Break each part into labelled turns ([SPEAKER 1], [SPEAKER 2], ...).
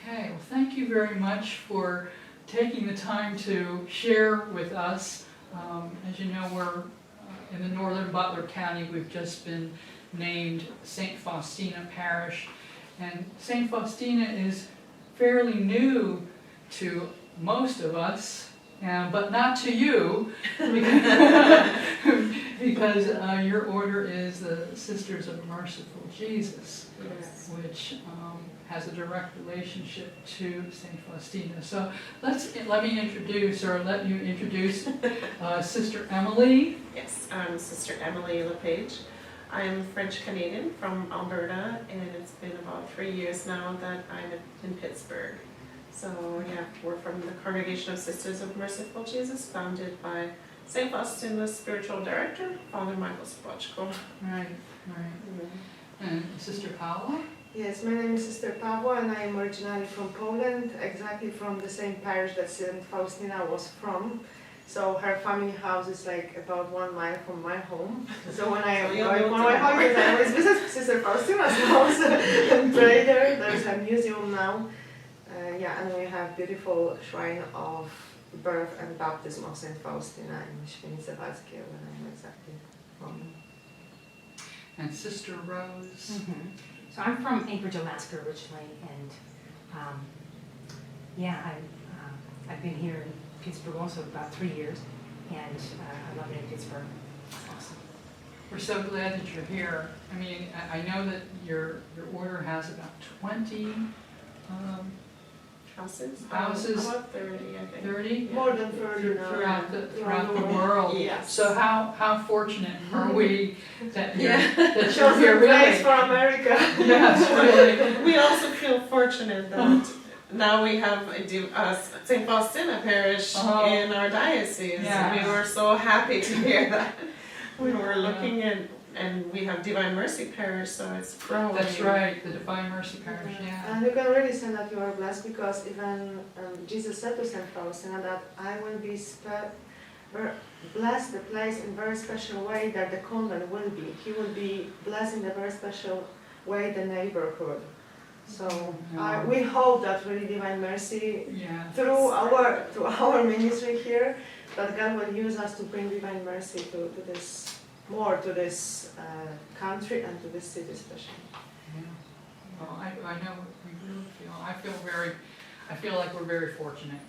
[SPEAKER 1] Okay, well, thank you very much for taking the time to share with us. As you know, we're in the northern Butler County. We've just been named St. Faustina Parish, and St. Faustina is fairly new to most of us, but not to you, because your order is the Sisters of Merciful Jesus,
[SPEAKER 2] Yes.
[SPEAKER 1] which has a direct relationship to St. Faustina. So let me introduce, or let you introduce Sister Emily.
[SPEAKER 2] Yes, I'm Sister Emily Lepage. I'm French-Canadian from Alberta, and it's been about 3 years now that I'm in Pittsburgh. So yeah, we're from the Congregation of Sisters of Merciful Jesus, founded by St. Faustina's spiritual director, Father Michael Spoczko.
[SPEAKER 1] Right, right. And Sister Paula?
[SPEAKER 3] Yes, my name is Sister Pawła, and I am originally from Poland, exactly from the same parish that St. Faustina was from. So her family house is like about 1 mile from my home. So when I am going on my holidays, I always visit Sister Faustina's house and pray there. There's a museum now. Yeah, and we have beautiful shrine of birth and baptism of St. Faustina in Święcickie, when I'm exactly from.
[SPEAKER 1] And Sister Rose?
[SPEAKER 4] So I'm from Anchorage, Alaska originally, and I've been here in Pittsburgh also about 3 years, and I love it in Pittsburgh. It's awesome.
[SPEAKER 1] We're so glad that you're here. I mean, I know that your order has about 20
[SPEAKER 2] Houses?
[SPEAKER 1] Houses.
[SPEAKER 2] About 30, I think.
[SPEAKER 1] 30?
[SPEAKER 3] More than 30 now.
[SPEAKER 1] Throughout the world.
[SPEAKER 2] Yes.
[SPEAKER 1] So how fortunate are we that you're,
[SPEAKER 2] Yeah.
[SPEAKER 1] that you're
[SPEAKER 3] Chosen
[SPEAKER 1] here,
[SPEAKER 3] place
[SPEAKER 1] really?
[SPEAKER 3] for America.
[SPEAKER 1] Yes, really.
[SPEAKER 2] We also feel fortunate that now we have St. Faustina Parish in our diocese.
[SPEAKER 1] Yeah.
[SPEAKER 2] We were so happy to hear that. We were looking at, and we have Divine Mercy Parish, so it's growing.
[SPEAKER 1] That's right, the Divine Mercy Parish, yeah.
[SPEAKER 3] And you can really say that you are blessed, because even Jesus said to St. Faustina that I will be bless the place in a very special way that the convent will be. He will be blessed in a very special way the neighborhood. So we hope that really Divine Mercy, through our ministry here, that God will use us to bring Divine Mercy to this country and to this city especially.
[SPEAKER 1] Yeah. Well, I know we really feel. I feel like we're very fortunate.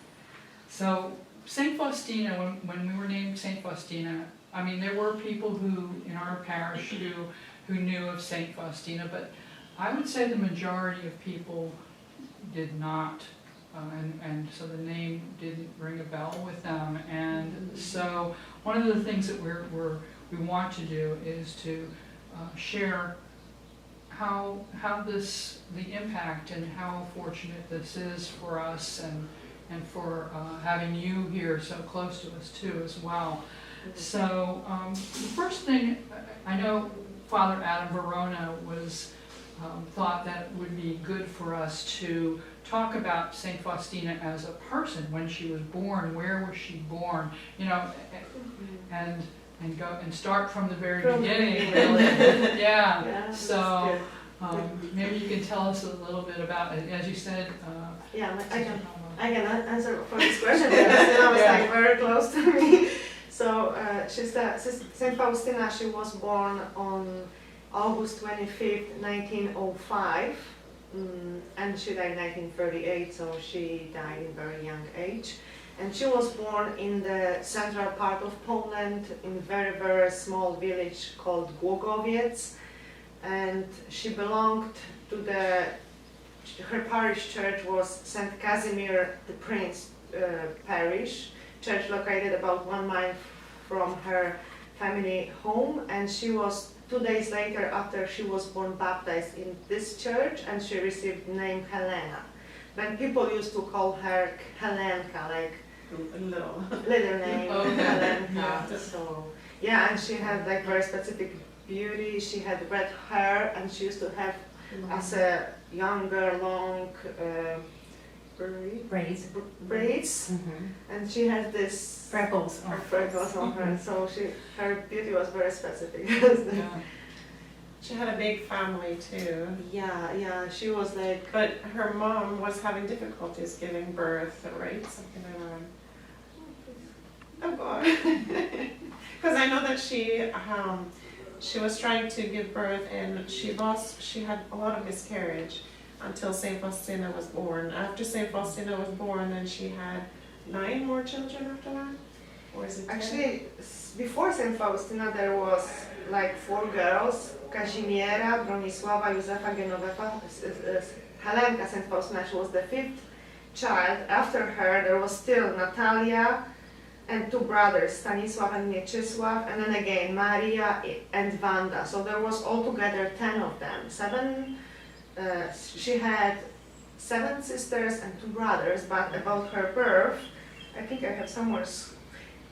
[SPEAKER 1] So St. Faustina, when we were named St. Faustina, I mean, there were people who in our parish who knew of St. Faustina, but I would say the majority of people did not, and so the name didn't ring a bell with them. And so one of the things that we want to do is to share how the impact and how fortunate this is for us, and for having you here so close to us too as well. So the first thing, I know Father Adam Verona thought that it would be good for us to talk about St. Faustina as a person. When she was born, where was she born, and go and start from the very beginning, really. Yeah. So maybe you can tell us a little bit about it. As you said,
[SPEAKER 3] I can answer for this question, because it was like very close to me. So St. Faustina, she was born on August 25th, 1905, and she died in 1938, so she died in very young age. And she was born in the central part of Poland, in a very, very small village called Głogowiec. And she belonged to her parish church was St. Casimir the Prince Parish, church located about 1 mile from her family home. And she was 2 days later, after she was born, baptized in this church, and she received the name Helena. But people used to call her Helenka, like little name, Helenka. So and she had like very specific beauty. She had red hair, and she used to have, as a younger, long braids, and she had this freckles on her. So her beauty was very specific.
[SPEAKER 2] She had a big family too,
[SPEAKER 3] Yeah, she was like,
[SPEAKER 2] but her mom was having difficulties giving birth, right? Something like that. Oh God. Because I know that she was trying to give birth and she had a lot of miscarriage until Saint Faustina was born. After Saint Faustina was born, then she had 9 more children after that? Or is it 10?
[SPEAKER 3] actually, before Saint Faustina there was like 4 girls, Kazimiera, Bronisława, Józefa, Genovefa, Helenka, Saint Faustina, she was the 5th child. After her there was still Natalia and 2 brothers, Stanisław and Mieczysław, and then again Maria and Wanda. So there was altogether 10 of them. She had 7 sisters and 2 brothers, but about her birth, I think I have somewhere,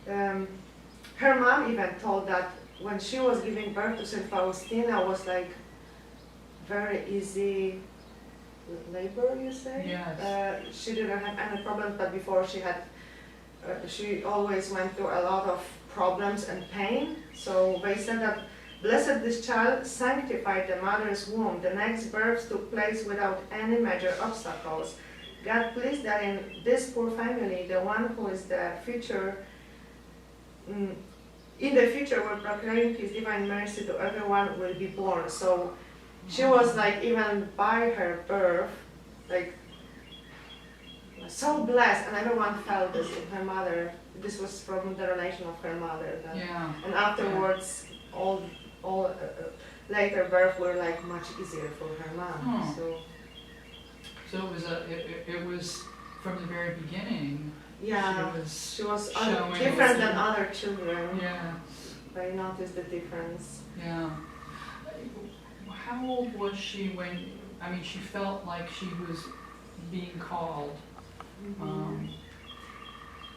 [SPEAKER 3] her mom even told that when she was giving birth to Saint Faustina was like very easy labor, you say?
[SPEAKER 1] Yes.
[SPEAKER 3] She didn't have any problems, but before she always went through a lot of problems and pain. So they said that blessed this child sanctified the mother's womb. The next birth took place without any major obstacles. God pleased that in this poor family, the one who is the future, in the future will proclaim his divine mercy to everyone will be born. So she was like, even by her birth, like so blessed, and everyone felt this in her mother. This was from the relation of her mother.
[SPEAKER 1] Yeah.
[SPEAKER 3] And afterwards, all later birth were like much easier for her mom.
[SPEAKER 1] So it was from the very beginning.
[SPEAKER 3] Yeah,
[SPEAKER 1] She
[SPEAKER 3] she was
[SPEAKER 1] showing
[SPEAKER 3] different
[SPEAKER 1] us-
[SPEAKER 3] than other children.
[SPEAKER 1] Yeah.
[SPEAKER 3] I noticed the difference.
[SPEAKER 1] Yeah. How old was she when? I mean, she felt like she was being called.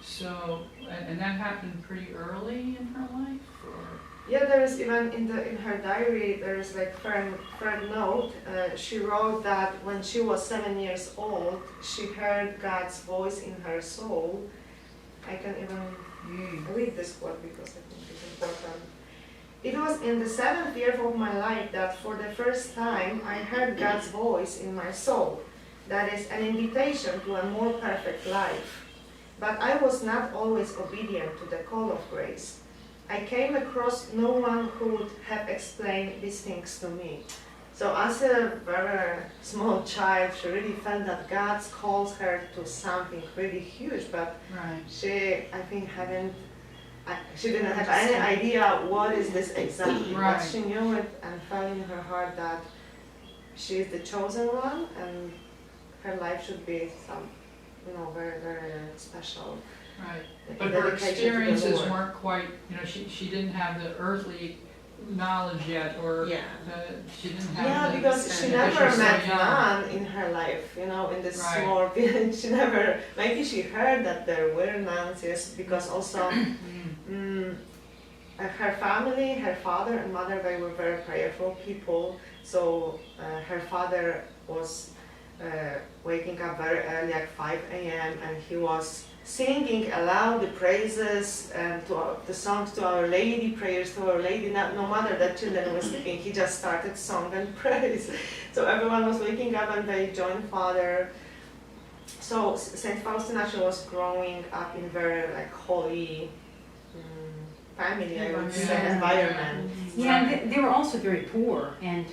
[SPEAKER 1] So, and that happened pretty early in her life, or?
[SPEAKER 3] Yeah, there is even in her diary there is like third note. She wrote that when she was 7 years old, she heard God's voice in her soul. I can even read this quote because I think it's important. It was in the 7th year of my life that for the first time I heard God's voice in my soul. That is an invitation to a more perfect life. But I was not always obedient to the call of grace. I came across no one who would have explained these things to me. So as a very small child, she really felt that God calls her to something really huge, but
[SPEAKER 1] Right.
[SPEAKER 3] I think she didn't have any idea what is this exactly.
[SPEAKER 1] Right.
[SPEAKER 3] But she knew it and felt in her heart that she is the chosen one and her life should be very, very special.
[SPEAKER 1] Right.
[SPEAKER 3] In
[SPEAKER 1] But her
[SPEAKER 3] dedication to the
[SPEAKER 1] experiences
[SPEAKER 3] Lord.
[SPEAKER 1] weren't quite, she didn't have the earthly knowledge yet, or
[SPEAKER 2] Yeah.
[SPEAKER 1] she didn't have
[SPEAKER 3] Yeah,
[SPEAKER 1] the.
[SPEAKER 3] because she
[SPEAKER 1] because
[SPEAKER 3] never
[SPEAKER 1] was so
[SPEAKER 3] met
[SPEAKER 1] young.
[SPEAKER 3] none in her life, in this
[SPEAKER 1] Right.
[SPEAKER 3] small village. She never, maybe she heard that there were nuns, yes, because also her family, her father and mother, they were very prayerful people. So her father was waking up very early at 5 a.m. and he was singing aloud the praises and the songs to Our Lady, prayers to Our Lady. No matter that children were sleeping, he just started song and praise. So everyone was waking up and they joined Father. So Saint Faustina, she was growing up in very holy family, I would say,
[SPEAKER 1] Yeah.
[SPEAKER 3] environment.
[SPEAKER 4] Yeah, and they were also very poor, and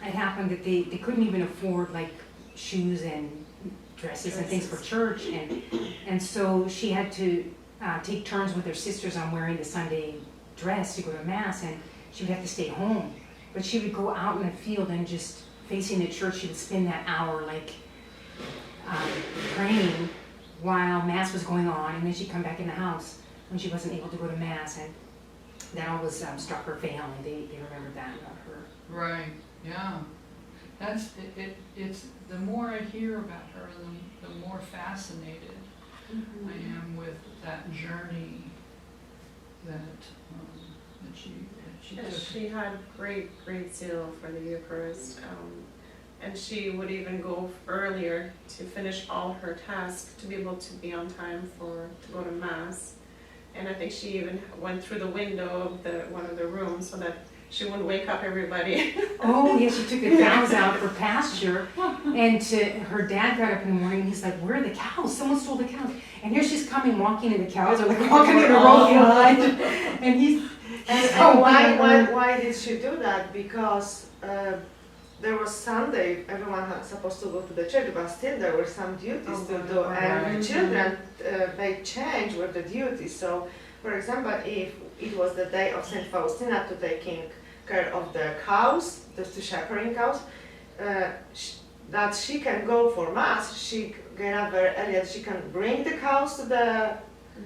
[SPEAKER 4] it happened that they couldn't even afford shoes and dresses and things for church, and so she had to take turns with her sisters on wearing the Sunday dress to go to mass, and she would have to stay home. But she would go out in the field and just facing the church, she would spend that hour praying while mass was going on, and then she'd come back in the house when she wasn't able to go to mass, and that always struck her family. They remembered that about her.
[SPEAKER 1] Right, yeah. That's, it's, the more I hear about her, the more fascinated I am with that journey that she
[SPEAKER 2] Yes,
[SPEAKER 1] took.
[SPEAKER 2] she had great zeal for the Eucharist, and she would even go earlier to finish all her tasks to be able to be on time to go to Mass. And I think she even went through the window of one of the rooms so that she wouldn't wake up everybody.
[SPEAKER 4] Oh, yeah, she took the cows out for pasture, and her dad got up in the morning, and he's like, where are the cows? Someone stole the cows. And here she's coming, walking, and the cows are like walking in a row behind, and he's
[SPEAKER 3] And why did she do that? Because there was Sunday, everyone was supposed to go to the church, but still there were some duties to do, and the children, they change with the duties. So, for example, if it was the day of Saint Faustina to taking care of the cows, just to shepherding cows, that she can go for mass, she get up very early and she can bring the cows to the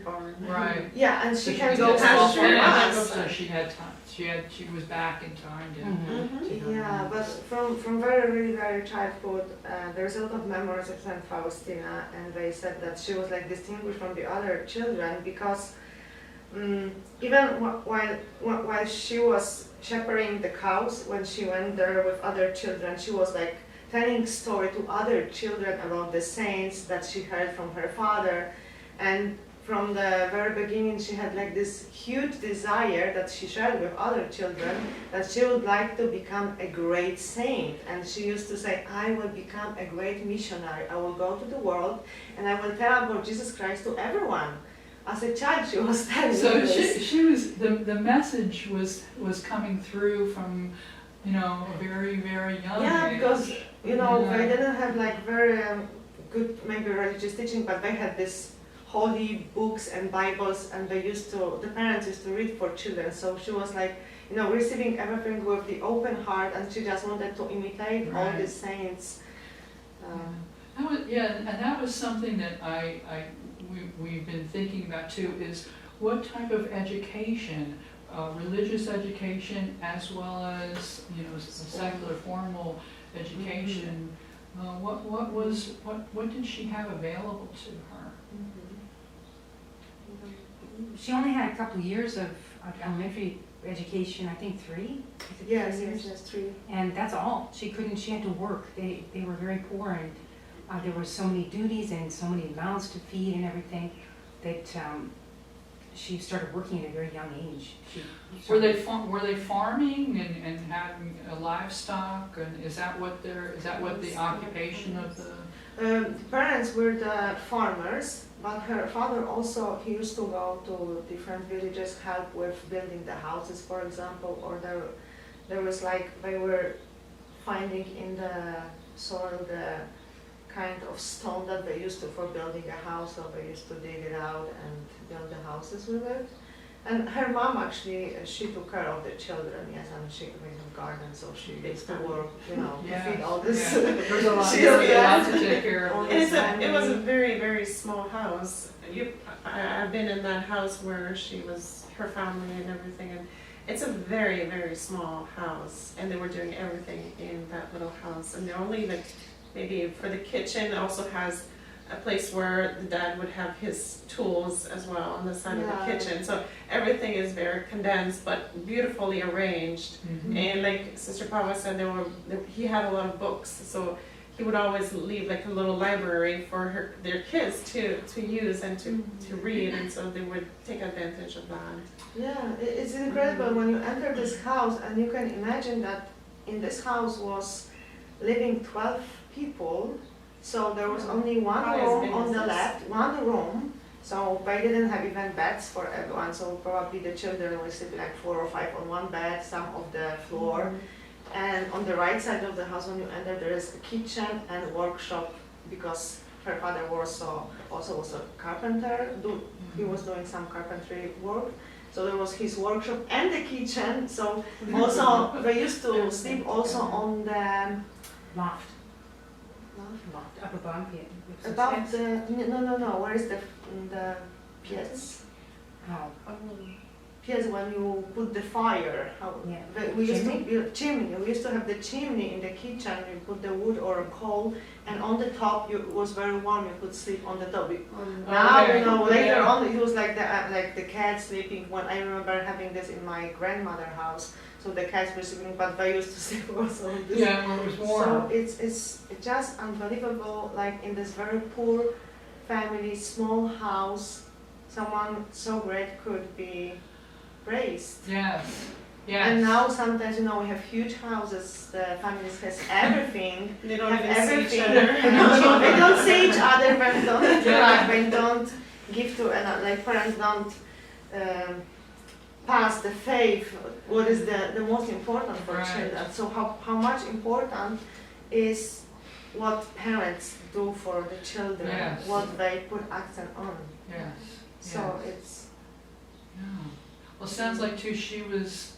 [SPEAKER 2] Barn.
[SPEAKER 1] Right.
[SPEAKER 3] yeah, and she can
[SPEAKER 1] did
[SPEAKER 3] go
[SPEAKER 1] it
[SPEAKER 3] for
[SPEAKER 1] all fast,
[SPEAKER 3] mass.
[SPEAKER 1] So she had time, she was back in time to go to
[SPEAKER 3] Yeah, but
[SPEAKER 1] mass.
[SPEAKER 3] from very childhood, there's a lot of memories of Saint Faustina, and they said that she was like distinguished from the other children because even while she was shepherding the cows, when she went there with other children, she was like telling story to other children about the saints that she heard from her father, and from the very beginning she had like this huge desire that she shared with other children that she would like to become a great saint. And she used to say, I will become a great missionary. I will go to the world and I will tell about Jesus Christ to everyone. As a child she was telling
[SPEAKER 1] So
[SPEAKER 3] me this.
[SPEAKER 1] she was, the message was coming through from, you know, a very young
[SPEAKER 3] Yeah,
[SPEAKER 1] age.
[SPEAKER 3] because you know
[SPEAKER 1] Yeah.
[SPEAKER 3] they didn't have like very good maybe religious teaching, but they had this holy books and Bibles, and the parents used to read for children. So she was like, you know, receiving everything with the open heart, and she just wanted to imitate all
[SPEAKER 1] Right.
[SPEAKER 3] the saints.
[SPEAKER 1] And that was something that we've been thinking about too, is what type of education, religious education as well as, you know, secular formal education, what did she have available to her?
[SPEAKER 4] She only had a couple years of elementary education, I think 3. Is it
[SPEAKER 3] Yes,
[SPEAKER 4] 3 years?
[SPEAKER 3] yes, true.
[SPEAKER 4] And that's all. She had to work. They were very poor, and there were so many duties and so many mouths to feed and everything that she started working at a very young age.
[SPEAKER 1] Were they farming and having livestock, and is that what the occupation of the?
[SPEAKER 3] The parents were the farmers, but her father also, he used to go to different villages, help with building the houses, for example, or there was like, they were finding in the soil the kind of stone that they used to for building a house, so they used to dig it out and build the houses with it. And her mom actually, she took care of the children, yes, and she made a garden, so she used to work, you know, to feed all this.
[SPEAKER 1] Yeah. There's a lot,
[SPEAKER 3] She
[SPEAKER 1] there's
[SPEAKER 3] was
[SPEAKER 1] a lot to take care of.
[SPEAKER 2] And it was a very small house. I've been in that house where her family and everything, and it's a very small house, and they were doing everything in that little house. And they're only like, maybe for the kitchen, it also has a place where the dad would have his tools as well on the side of the kitchen. So everything is very condensed but beautifully arranged.
[SPEAKER 1] Mhm.
[SPEAKER 2] And like Sister Paula said, he had a lot of books, so he would always leave like a little library for their kids to use and to read, and so they would take advantage of that.
[SPEAKER 3] Yeah, it's incredible when you enter this house and you can imagine that in this house was living 12 people. So there was only one
[SPEAKER 2] Probably as
[SPEAKER 3] room
[SPEAKER 2] big
[SPEAKER 3] on
[SPEAKER 2] as
[SPEAKER 3] the
[SPEAKER 2] this.
[SPEAKER 3] left, one room. So they didn't have even beds for everyone. So probably the children will sleep like 4 or 5 on one bed, some of the floor. And on the right side of the house, when you enter, there is a kitchen and workshop, because her father also was a carpenter. He was doing some carpentry work. So there was his workshop and the kitchen. So also they used to sleep also on the
[SPEAKER 4] Loft, up above it.
[SPEAKER 3] about the no. Where is the piece?
[SPEAKER 4] Oh,
[SPEAKER 3] Piece when you put the fire.
[SPEAKER 4] yeah.
[SPEAKER 3] We used to
[SPEAKER 4] Chimney?
[SPEAKER 3] build chimney. We used to have the chimney in the kitchen. You put the wood or a coal, and on the top it was very warm. You could sleep on the top. Now
[SPEAKER 1] Okay.
[SPEAKER 3] you know later
[SPEAKER 1] Yeah.
[SPEAKER 3] on it was like the cat sleeping. When I remember having this in my grandmother's house, so the cats were sleeping, but they used to sleep also on this.
[SPEAKER 1] Yeah, where it was warm.
[SPEAKER 3] So it's just unbelievable. Like in this very poor family, small house, someone so great could be praised.
[SPEAKER 1] Yes, Yes.
[SPEAKER 3] And now sometimes, you know, we have huge houses, the families has everything,
[SPEAKER 2] They don't
[SPEAKER 3] have
[SPEAKER 2] even see
[SPEAKER 3] everything.
[SPEAKER 2] each other.
[SPEAKER 3] They don't see each other, but don't
[SPEAKER 1] Yeah.
[SPEAKER 3] interact, they don't give to, like parents don't pass the faith, what is the most important for
[SPEAKER 1] Right.
[SPEAKER 3] children. So how much important is what parents do for the children,
[SPEAKER 1] Yes.
[SPEAKER 3] what they put accent on.
[SPEAKER 1] Yes.
[SPEAKER 3] So
[SPEAKER 1] yes.
[SPEAKER 3] it's,
[SPEAKER 1] Yeah. Well, it sounds like too she was,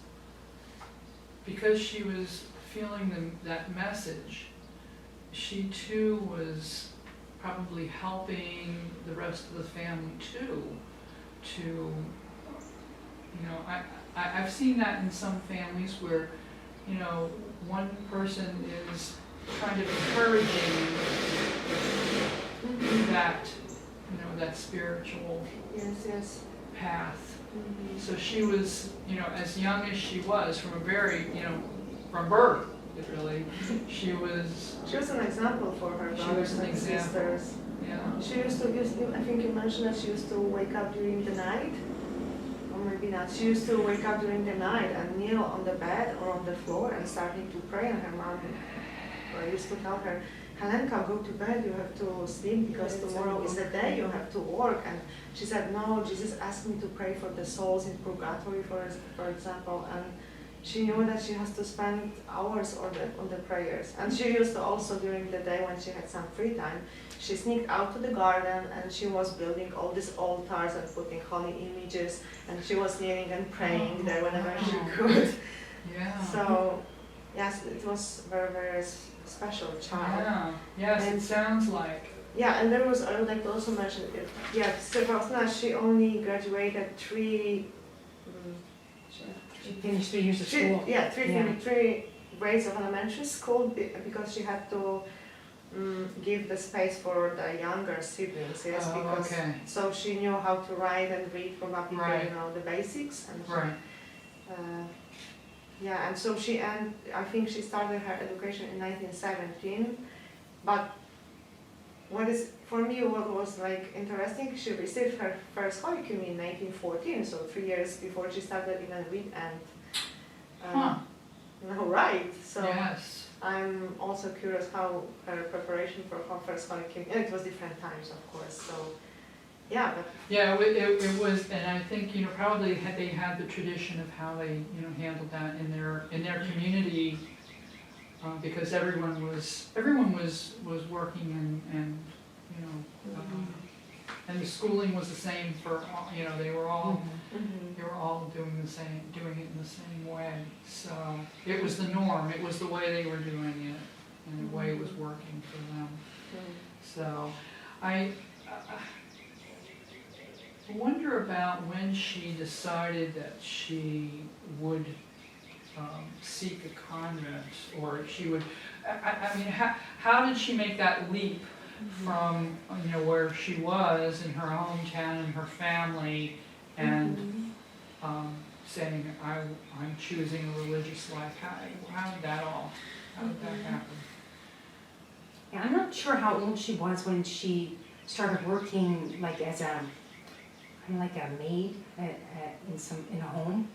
[SPEAKER 1] because she was feeling that message, she too was probably helping the rest of the family too, to, you know, I've seen that in some families where, you know, one person is kind of encouraging that, you know, that spiritual
[SPEAKER 3] yes.
[SPEAKER 1] path.
[SPEAKER 3] Mhm.
[SPEAKER 1] So she was, you know, as young as she was, from a very, you know, from birth, really, she was,
[SPEAKER 3] She was an example for her
[SPEAKER 1] She
[SPEAKER 3] brothers
[SPEAKER 1] was an
[SPEAKER 3] and
[SPEAKER 1] example.
[SPEAKER 3] sisters.
[SPEAKER 1] yeah.
[SPEAKER 3] She used to, I think you mentioned that she used to wake up during the night, or maybe not. She used to wake up during the night and kneel on the bed or on the floor and starting to pray. And her mom used to tell her, Helenka, go to bed, you have to sleep because tomorrow is the day you have to work. And she said, no, Jesus asked me to pray for the souls in purgatory, for example. And she knew that she has to spend hours on the prayers. And she used to also, during the day when she had some free time, she sneaked out to the garden and she was building all these altars and putting holy images. And she was kneeling and praying there whenever she could.
[SPEAKER 1] Yeah.
[SPEAKER 3] So, yes, it was very, very special child.
[SPEAKER 1] Yeah. Yes,
[SPEAKER 3] And-
[SPEAKER 1] it sounds like.
[SPEAKER 3] Yeah, and there was, I would like to also mention, Sister Faustina, she only graduated three
[SPEAKER 4] She finished 3 years of school.
[SPEAKER 3] three grades of elementary school because she had to give the space for the younger siblings, yes,
[SPEAKER 1] Oh,
[SPEAKER 3] because
[SPEAKER 1] okay.
[SPEAKER 3] so she knew how to write and read probably,
[SPEAKER 1] Right.
[SPEAKER 3] you know, the basics. And
[SPEAKER 1] Right.
[SPEAKER 3] yeah, and so I think she started her education in 1917, but what was like interesting, she received her first Holy Communion in 1914, so 3 years before she started even read and
[SPEAKER 1] Huh.
[SPEAKER 3] write. So
[SPEAKER 1] Yes.
[SPEAKER 3] I'm also curious how her preparation for her first Holy Communion, it was different times of course, so yeah, but
[SPEAKER 1] Yeah, it was, and I think, you know, probably they had the tradition of how they, you know, handled that in their community, because everyone was working and you know, and the schooling was the same for all, you know, they were all doing it in the same way. So it was the norm, it was the way they were doing it, and the way it was working for them. So I wonder about when she decided that she would seek a convent, or she would, I mean, how did she make that leap from, you know, where she was in her hometown and her family, and saying, I'm choosing a religious life? How did that happen?
[SPEAKER 4] Yeah, I'm not sure how old she was when she started working like as a kind of like a maid in a home,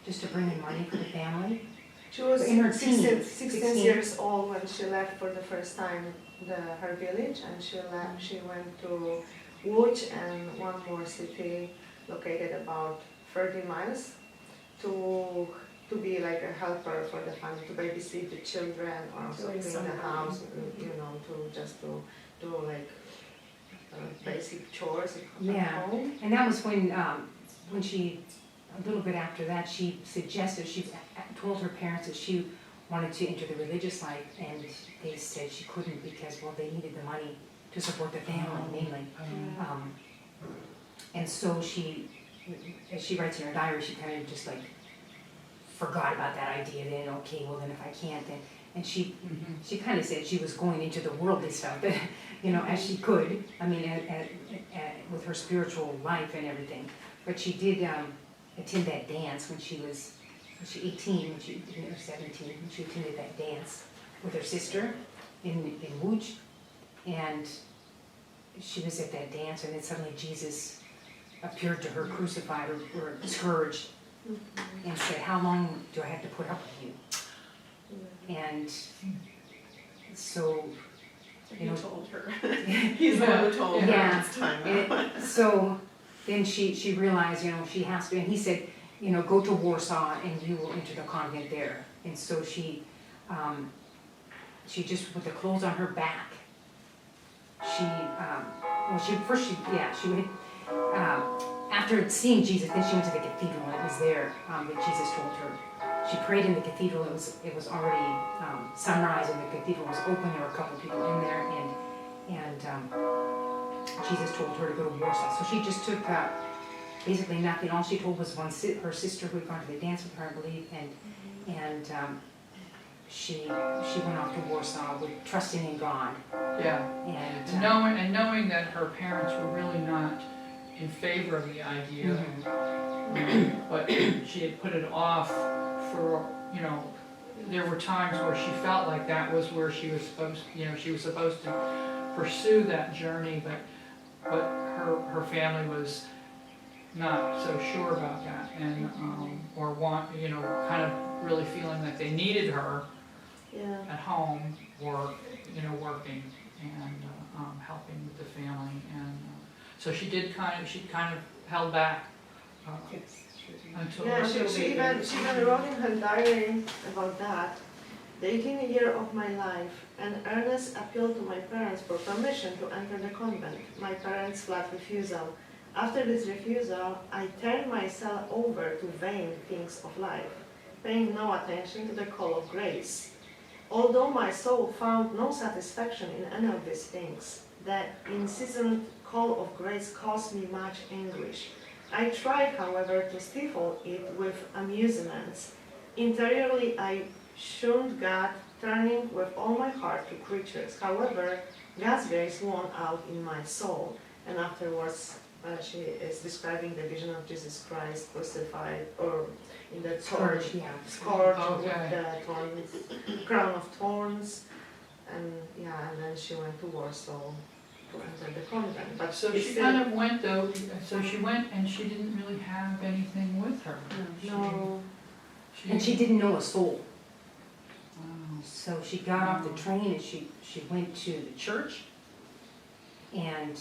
[SPEAKER 4] just to bring in money for the family.
[SPEAKER 3] she was
[SPEAKER 4] In her
[SPEAKER 3] 16
[SPEAKER 4] teens,
[SPEAKER 3] 16 years old when she left for the first time her village, and she went to Łódź and one more city located about 30 miles to be like a helper for the family, to babysit the children or also clean the house, you know, to do like basic chores at home.
[SPEAKER 4] And that was when she, a little bit after that, she suggested, she told her parents that she wanted to enter the religious life, and they said she couldn't because, well, they needed the money to support the family mainly. And so she, as she writes in her diary, she kind of just like forgot about that idea. Then, okay, well then if I can't, then, and she kind of said she was going into the worldly stuff, that, you know, as she could. I mean, with her spiritual life and everything. But she did attend that dance when she was 18, or 17, when she attended that dance with her sister in Łódź, and she was at that dance, and then suddenly Jesus appeared to her crucified or scourged,
[SPEAKER 2] Mhm.
[SPEAKER 4] and said, how long do I have to put up with you?
[SPEAKER 2] Yeah.
[SPEAKER 4] And so,
[SPEAKER 2] So
[SPEAKER 4] you know,
[SPEAKER 2] he told her. He's the one who told her
[SPEAKER 4] Yeah.
[SPEAKER 2] it's time now.
[SPEAKER 4] so then she realized, you know, she has to, and he said, you know, go to Warsaw and you will enter the convent there. And so she just, with the clothes on her back, she went, after seeing Jesus, then she went to the cathedral, and it was there that Jesus told her. She prayed in the cathedral. It was already sunrise, and the cathedral was open. There were a couple of people in there, and Jesus told her to go to Warsaw. So she just took basically nothing. All she told was her sister who had gone to the dance with her, I believe, and she went off to Warsaw with trusting in God.
[SPEAKER 1] Yeah.
[SPEAKER 4] And
[SPEAKER 1] Knowing that her parents were really not in favor of the idea, but she had put it off for, you know, there were times where she felt like that was where she was supposed to pursue that journey, but her family was not so sure about that, and or kind of really feeling that they needed her
[SPEAKER 3] Yeah.
[SPEAKER 1] at home or working and helping with the family, and so she kind of held back
[SPEAKER 2] Yes, she did.
[SPEAKER 1] until
[SPEAKER 3] Yeah, she even wrote in her diary about that. The 18th year of my life, an earnest appeal to my parents for permission to enter the convent. My parents' flat refusal. After this refusal, I turned myself over to vain things of life, paying no attention to the call of grace. Although my soul found no satisfaction in any of these things, the incessant call of grace caused me much anguish. I tried, however, to stifle it with amusements. Interiorly, I shunned God, turning with all my heart to creatures. However, God's grace won out in my soul. And afterwards, she is describing the vision of Jesus Christ crucified, or in the
[SPEAKER 4] scourge, yeah.
[SPEAKER 3] scourged
[SPEAKER 1] Okay.
[SPEAKER 3] with the crown of thorns. And then she went to Warsaw to enter the convent. But
[SPEAKER 1] so
[SPEAKER 3] it's
[SPEAKER 1] she
[SPEAKER 3] still-
[SPEAKER 1] kind of went though. So she went and she didn't really have anything with her.
[SPEAKER 3] No.
[SPEAKER 4] And she didn't know a soul.
[SPEAKER 1] Wow.
[SPEAKER 4] So she got off the train and she went to the church, and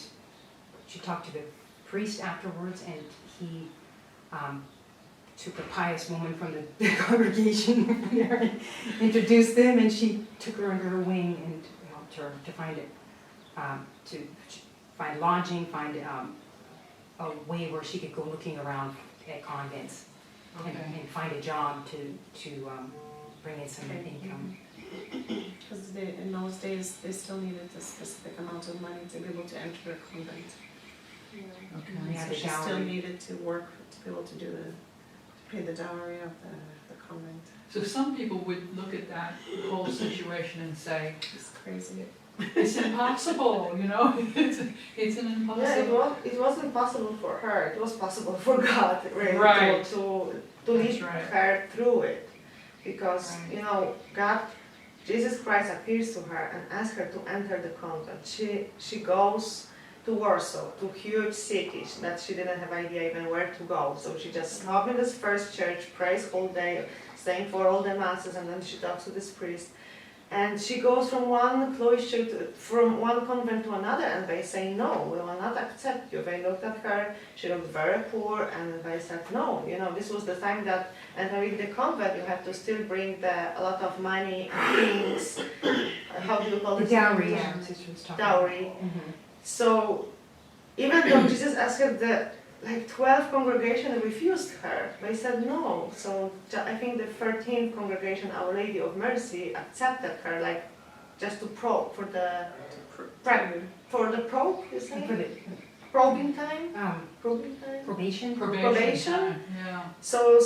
[SPEAKER 4] she talked to the priest afterwards, and he took a pious woman from the congregation there and introduced them, and she took her under her wing and helped her to find lodging, find a way where she could go looking around at convents
[SPEAKER 1] Okay.
[SPEAKER 4] and find a job to bring in some income.
[SPEAKER 2] Because in those days, they still needed a specific amount of money to be able to enter a convent.
[SPEAKER 1] Okay.
[SPEAKER 4] Yeah,
[SPEAKER 2] So
[SPEAKER 4] the
[SPEAKER 2] she still
[SPEAKER 4] dowry.
[SPEAKER 2] needed to work to be able to pay the dowry of the convent.
[SPEAKER 1] So some people would look at that whole situation and say,
[SPEAKER 2] It's crazy.
[SPEAKER 1] it's impossible, it's an impossible.
[SPEAKER 3] Yeah, it wasn't possible for her. It was possible for God, really,
[SPEAKER 1] Right.
[SPEAKER 3] to
[SPEAKER 1] That's
[SPEAKER 3] lead
[SPEAKER 1] right.
[SPEAKER 3] her through it, because
[SPEAKER 1] Right.
[SPEAKER 3] God, Jesus Christ appears to her and asks her to enter the convent. She goes to Warsaw, to huge cities that she didn't have idea even where to go. So she just stopped in this first church, prays all day, staying for all the masses, and then she talks to this priest. And she goes from one cloister from one convent to another, and they say, no, we will not accept you. They looked at her, she looked very poor, and they said, no, this was the time that entering the convent, you have to still bring a lot of money and things. How do you call
[SPEAKER 4] The
[SPEAKER 3] it?
[SPEAKER 4] dowry, yeah, sister was talking about.
[SPEAKER 3] Dowry.
[SPEAKER 4] Mhm.
[SPEAKER 3] So even though Jesus asked her, 12 congregation refused her. They said no. So I think the 13th congregation, Our Lady of Mercy, accepted her, just to probe for the probe, you say?
[SPEAKER 4] For the
[SPEAKER 3] Probing time? Probing time?
[SPEAKER 4] probation.
[SPEAKER 3] Probation?
[SPEAKER 1] time, yeah.
[SPEAKER 3] So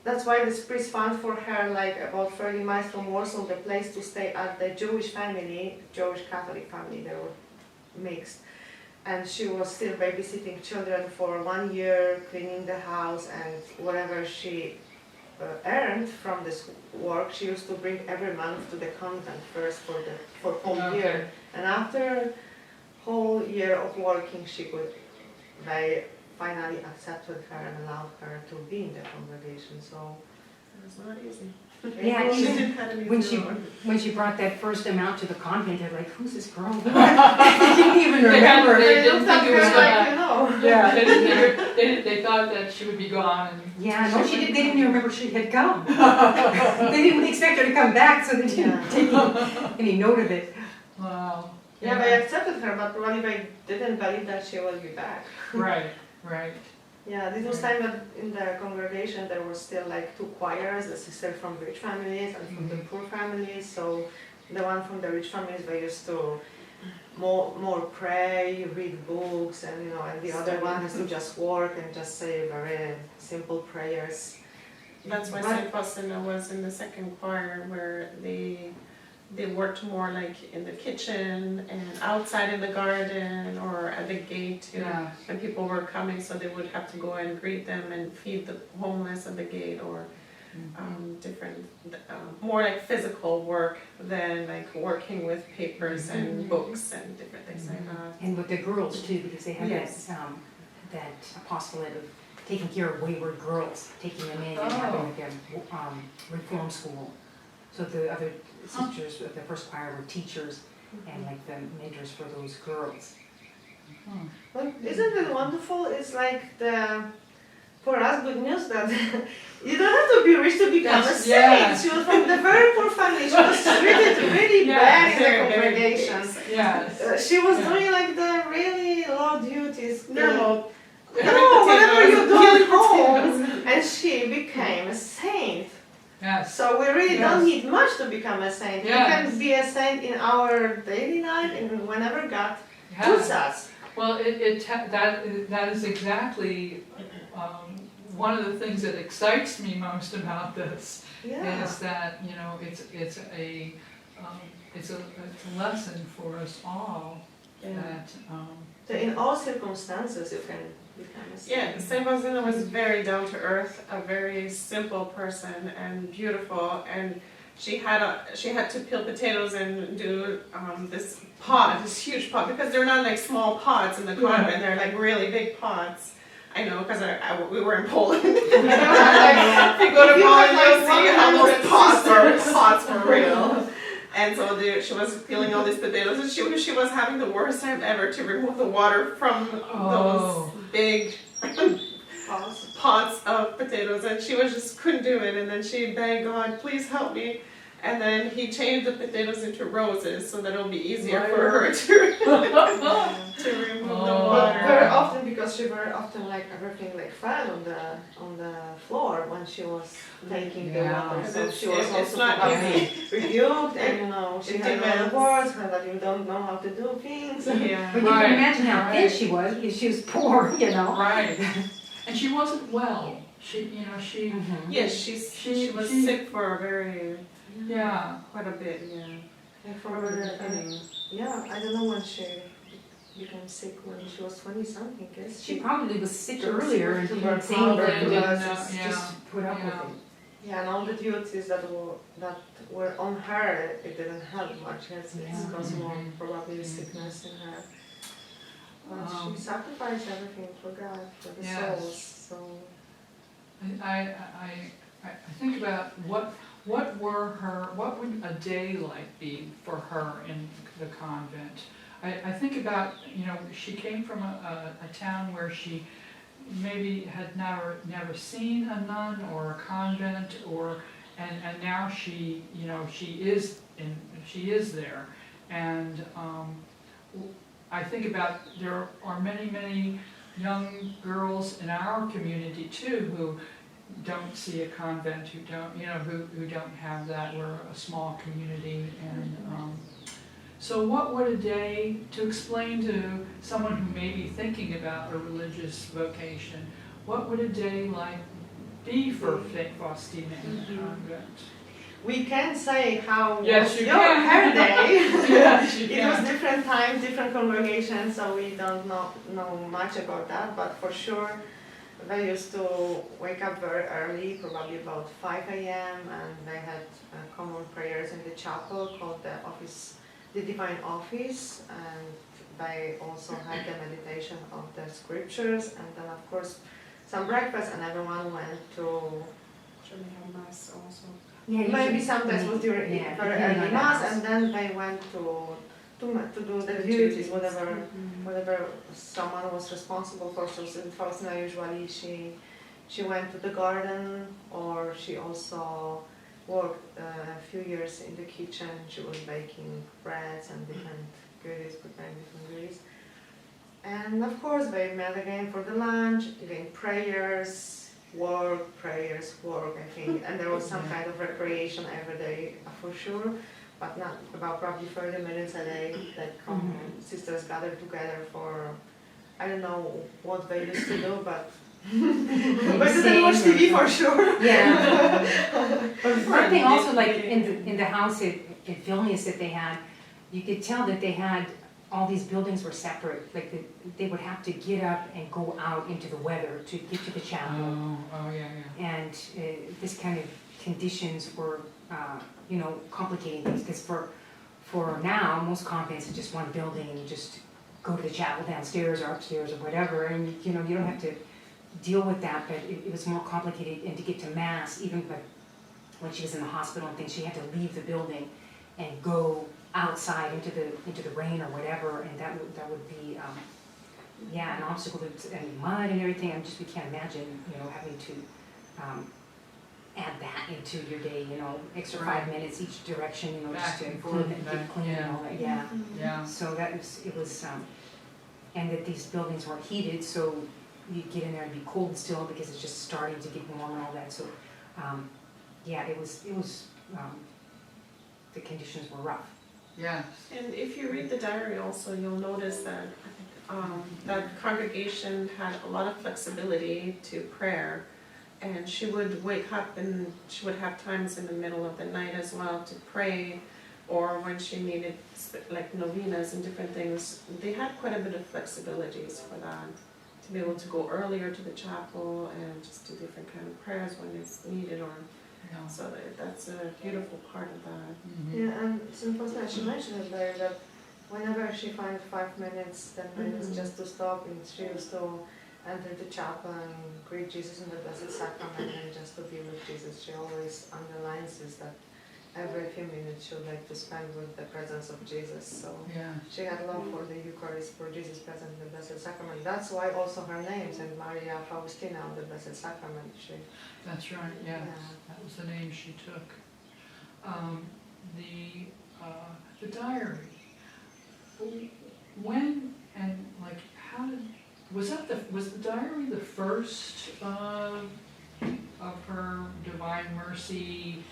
[SPEAKER 3] that's why this priest found for her, about 30 miles from Warsaw, the place to stay at the Jewish family, Jewish Catholic family, they were mixed. And she was still babysitting children for 1 year, cleaning the house, and whatever she earned from this work, she used to bring every month to the convent first for whole
[SPEAKER 1] Okay.
[SPEAKER 3] year. And after whole year of working, they finally accepted her and allowed her to be in the congregation. So
[SPEAKER 2] It was not easy.
[SPEAKER 4] Yeah,
[SPEAKER 3] it was-
[SPEAKER 2] She
[SPEAKER 4] even
[SPEAKER 2] didn't have any
[SPEAKER 4] when she
[SPEAKER 2] room.
[SPEAKER 4] when she brought that first amount to the convent, they're like, "Who's this girl?" They didn't even remember.
[SPEAKER 1] They
[SPEAKER 3] they
[SPEAKER 1] didn't
[SPEAKER 3] looked at
[SPEAKER 1] think it was
[SPEAKER 3] her like,
[SPEAKER 1] gonna-
[SPEAKER 3] you know.
[SPEAKER 1] Yeah, they didn't think they thought that she would be gone and.
[SPEAKER 4] Yeah, no, she did. They didn't even remember she had come. They didn't expect her to come back, so they didn't
[SPEAKER 3] Yeah.
[SPEAKER 4] take any note of it.
[SPEAKER 1] Wow.
[SPEAKER 3] Yeah, they accepted her, but probably they didn't believe that she would be back.
[SPEAKER 1] Right, right.
[SPEAKER 3] Yeah, this was time that in the congregation there were still like two choirs, the sister from rich families and from the poor families. So the one from the rich families, they used to more pray, read books, and and the other one has to just work and just say very simple prayers.
[SPEAKER 2] That's why
[SPEAKER 3] But-
[SPEAKER 2] St. Faustina was in the second choir, where they worked more like in the kitchen and outside in the garden or at the gate,
[SPEAKER 1] Yeah.
[SPEAKER 2] when people were coming, so they would have to go and greet them and feed the homeless at the gate, or different, more like physical work than like working with papers and books and different things like that.
[SPEAKER 4] And with the girls too, because they had
[SPEAKER 2] Yes.
[SPEAKER 4] that apostolate of taking care of wayward girls, taking them in and having like a reform school. So the other sisters of the first choir were teachers and like the mentors for those girls.
[SPEAKER 3] But isn't it wonderful? It's like for us good news that you don't have to be rich to become a
[SPEAKER 1] Yes,
[SPEAKER 3] saint.
[SPEAKER 1] yeah.
[SPEAKER 3] She was from the very poor family. She was treated really
[SPEAKER 1] Yeah,
[SPEAKER 3] bad in the
[SPEAKER 2] very, very
[SPEAKER 3] congregation.
[SPEAKER 1] Yes.
[SPEAKER 3] She was
[SPEAKER 1] Yeah.
[SPEAKER 3] doing like the really low duties.
[SPEAKER 2] Normal.
[SPEAKER 3] No, whatever you do at
[SPEAKER 2] Peeling
[SPEAKER 3] home.
[SPEAKER 2] potatoes.
[SPEAKER 3] And she became a saint.
[SPEAKER 1] Yes.
[SPEAKER 3] So we really
[SPEAKER 1] Yes.
[SPEAKER 3] don't need much to become a saint. We
[SPEAKER 1] Yes.
[SPEAKER 3] can be a saint in our daily life and whenever God
[SPEAKER 1] Yeah.
[SPEAKER 3] puts us.
[SPEAKER 1] Well, that is exactly one of the things that excites me most about this.
[SPEAKER 3] Yeah.
[SPEAKER 1] Is that it's a lesson for us all that
[SPEAKER 3] So in all circumstances you can become a saint.
[SPEAKER 2] Yeah, St. Faustina was very down to earth, a very simple person and beautiful, and she had to peel potatoes and do this huge pot, because they're not like small pots in the convent, they're like really big pots. I know, because we were in Poland. If you go to
[SPEAKER 3] If you
[SPEAKER 2] Poland,
[SPEAKER 3] have,
[SPEAKER 2] you'll
[SPEAKER 3] like,
[SPEAKER 2] see how those
[SPEAKER 3] 100
[SPEAKER 2] pots were real. And so she was peeling all these potatoes, and she was having the worst time ever to remove the water from those big pots of potatoes, and she couldn't do it. And then she begged God, please help me. And then he changed the potatoes into roses so that it'll be easier for her to remove the
[SPEAKER 3] But
[SPEAKER 2] water.
[SPEAKER 3] very often, because she very often like everything like fell on the floor when she was taking the
[SPEAKER 1] Yeah.
[SPEAKER 3] water. So
[SPEAKER 2] It's-
[SPEAKER 3] she was
[SPEAKER 2] it's
[SPEAKER 3] also
[SPEAKER 2] not
[SPEAKER 3] probably rebuked, and she
[SPEAKER 2] It
[SPEAKER 3] had no
[SPEAKER 2] demands-
[SPEAKER 3] words, her that you don't know how to do things.
[SPEAKER 4] But
[SPEAKER 2] Yeah.
[SPEAKER 4] you
[SPEAKER 1] Right,
[SPEAKER 4] can imagine how thin
[SPEAKER 1] right.
[SPEAKER 4] she was because she was poor,
[SPEAKER 1] right. And she wasn't well. She.
[SPEAKER 2] Yes, she was
[SPEAKER 1] she-
[SPEAKER 2] sick for a
[SPEAKER 1] Yeah.
[SPEAKER 2] quite a bit, yeah.
[SPEAKER 3] Like from I don't know when she became sick, when she was 20 something, guess.
[SPEAKER 4] She probably was sick
[SPEAKER 3] She was
[SPEAKER 4] earlier and
[SPEAKER 3] sick
[SPEAKER 4] didn't
[SPEAKER 3] with
[SPEAKER 4] say anything.
[SPEAKER 3] tuberculosis.
[SPEAKER 4] Just put up with
[SPEAKER 1] Yeah.
[SPEAKER 4] it.
[SPEAKER 3] Yeah, and all the duties that were on her, it didn't help much. It's
[SPEAKER 4] Yeah.
[SPEAKER 3] caused more probably sickness in her. But she sacrificed everything for God, for the
[SPEAKER 1] Yes.
[SPEAKER 3] souls. So
[SPEAKER 1] I think about what would a day like be for her in the convent. I think about, she came from a town where she maybe had never seen a nun or a convent, and now she is there, and I think about there are many young girls in our community too who don't see a convent, who don't have that. We're a small community, and so what would a day, to explain to someone who may be thinking about a religious vocation, what would a day like be for St. Faustina in the convent?
[SPEAKER 3] we can say how
[SPEAKER 1] Yes,
[SPEAKER 3] was
[SPEAKER 1] you
[SPEAKER 3] your
[SPEAKER 1] can.
[SPEAKER 3] her day.
[SPEAKER 1] Yes, you
[SPEAKER 3] It was
[SPEAKER 1] can.
[SPEAKER 3] different times, different congregations, so we don't know much about that. But for sure, they used to wake up very early, probably about 5 a.m., and they had common prayers in the chapel called the Divine Office, and they also had the meditation of the scriptures, and then of course some breakfast, and everyone went to
[SPEAKER 2] Should we have mass also?
[SPEAKER 4] Yeah,
[SPEAKER 3] maybe
[SPEAKER 4] usually-
[SPEAKER 3] sometimes was during
[SPEAKER 4] yeah,
[SPEAKER 3] very
[SPEAKER 4] depending on
[SPEAKER 3] early
[SPEAKER 4] the
[SPEAKER 3] mass,
[SPEAKER 4] house.
[SPEAKER 3] and then they went to do the duties, whatever someone was responsible for. So Faustina usually she went to the garden, or she also worked a few years in the kitchen. She was baking breads and different goodies, preparing different goodies. And of course they met again for the lunch, again prayers, work, prayers, work, I think. And there was some kind of recreation every day for sure, but not about probably 30 minutes a day that sisters gathered together for, I don't know what they used to do, but but didn't watch TV for sure.
[SPEAKER 4] Yeah. But one thing also, like
[SPEAKER 2] Meeting.
[SPEAKER 4] in the house at Vilnius that they had, you could tell that they had, all these buildings were separate. Like they would have to get up and go out into the weather to get to the chapel.
[SPEAKER 1] Yeah.
[SPEAKER 4] And this kind of conditions were, complicating things. Because for now, most convents are just one building, and you just go to the chapel downstairs or upstairs or whatever, and you don't have to deal with that. But it was more complicated, and to get to mass, even when she was in the hospital and things, she had to leave the building and go outside into the rain or whatever, and that would be an obstacle and mud and everything. We can't imagine having to add that into your day, extra 5 minutes each direction, just to
[SPEAKER 1] Back and
[SPEAKER 4] clean
[SPEAKER 1] forth,
[SPEAKER 4] it,
[SPEAKER 1] back,
[SPEAKER 4] get clean and all that.
[SPEAKER 1] yeah. Yeah.
[SPEAKER 4] So it was, and that these buildings weren't heated, so you get in there and be cold still because it's just starting to get warm and all that. So, it was the conditions were rough.
[SPEAKER 1] Yes.
[SPEAKER 2] And if you read the diary also, you'll notice that that congregation had a lot of flexibility to prayer. And she would wake up and she would have times in the middle of the night as well to pray, or when she needed like novenas and different things. They had quite a bit of flexibilities for that, to be able to go earlier to the chapel and just do different kind of prayers when it's needed, or
[SPEAKER 1] Yeah.
[SPEAKER 2] so that's a beautiful part of that.
[SPEAKER 3] Yeah, and St. Faustina, she mentioned it there that whenever she finds 5 minutes, 10 minutes just to stop, and she used to enter the chapel and greet Jesus in the Blessed Sacrament and just to be with Jesus. She always underlines this, that every few minutes she would like to spend with the presence of Jesus. So
[SPEAKER 1] Yeah.
[SPEAKER 3] she had love for the Eucharist, for Jesus present in the Blessed Sacrament. That's why also her name, St. Maria Faustina of the Blessed Sacrament.
[SPEAKER 1] That's right, yes.
[SPEAKER 3] Yeah.
[SPEAKER 1] That was the name she took. The diary. When and like how did was the diary the first of her Divine Mercy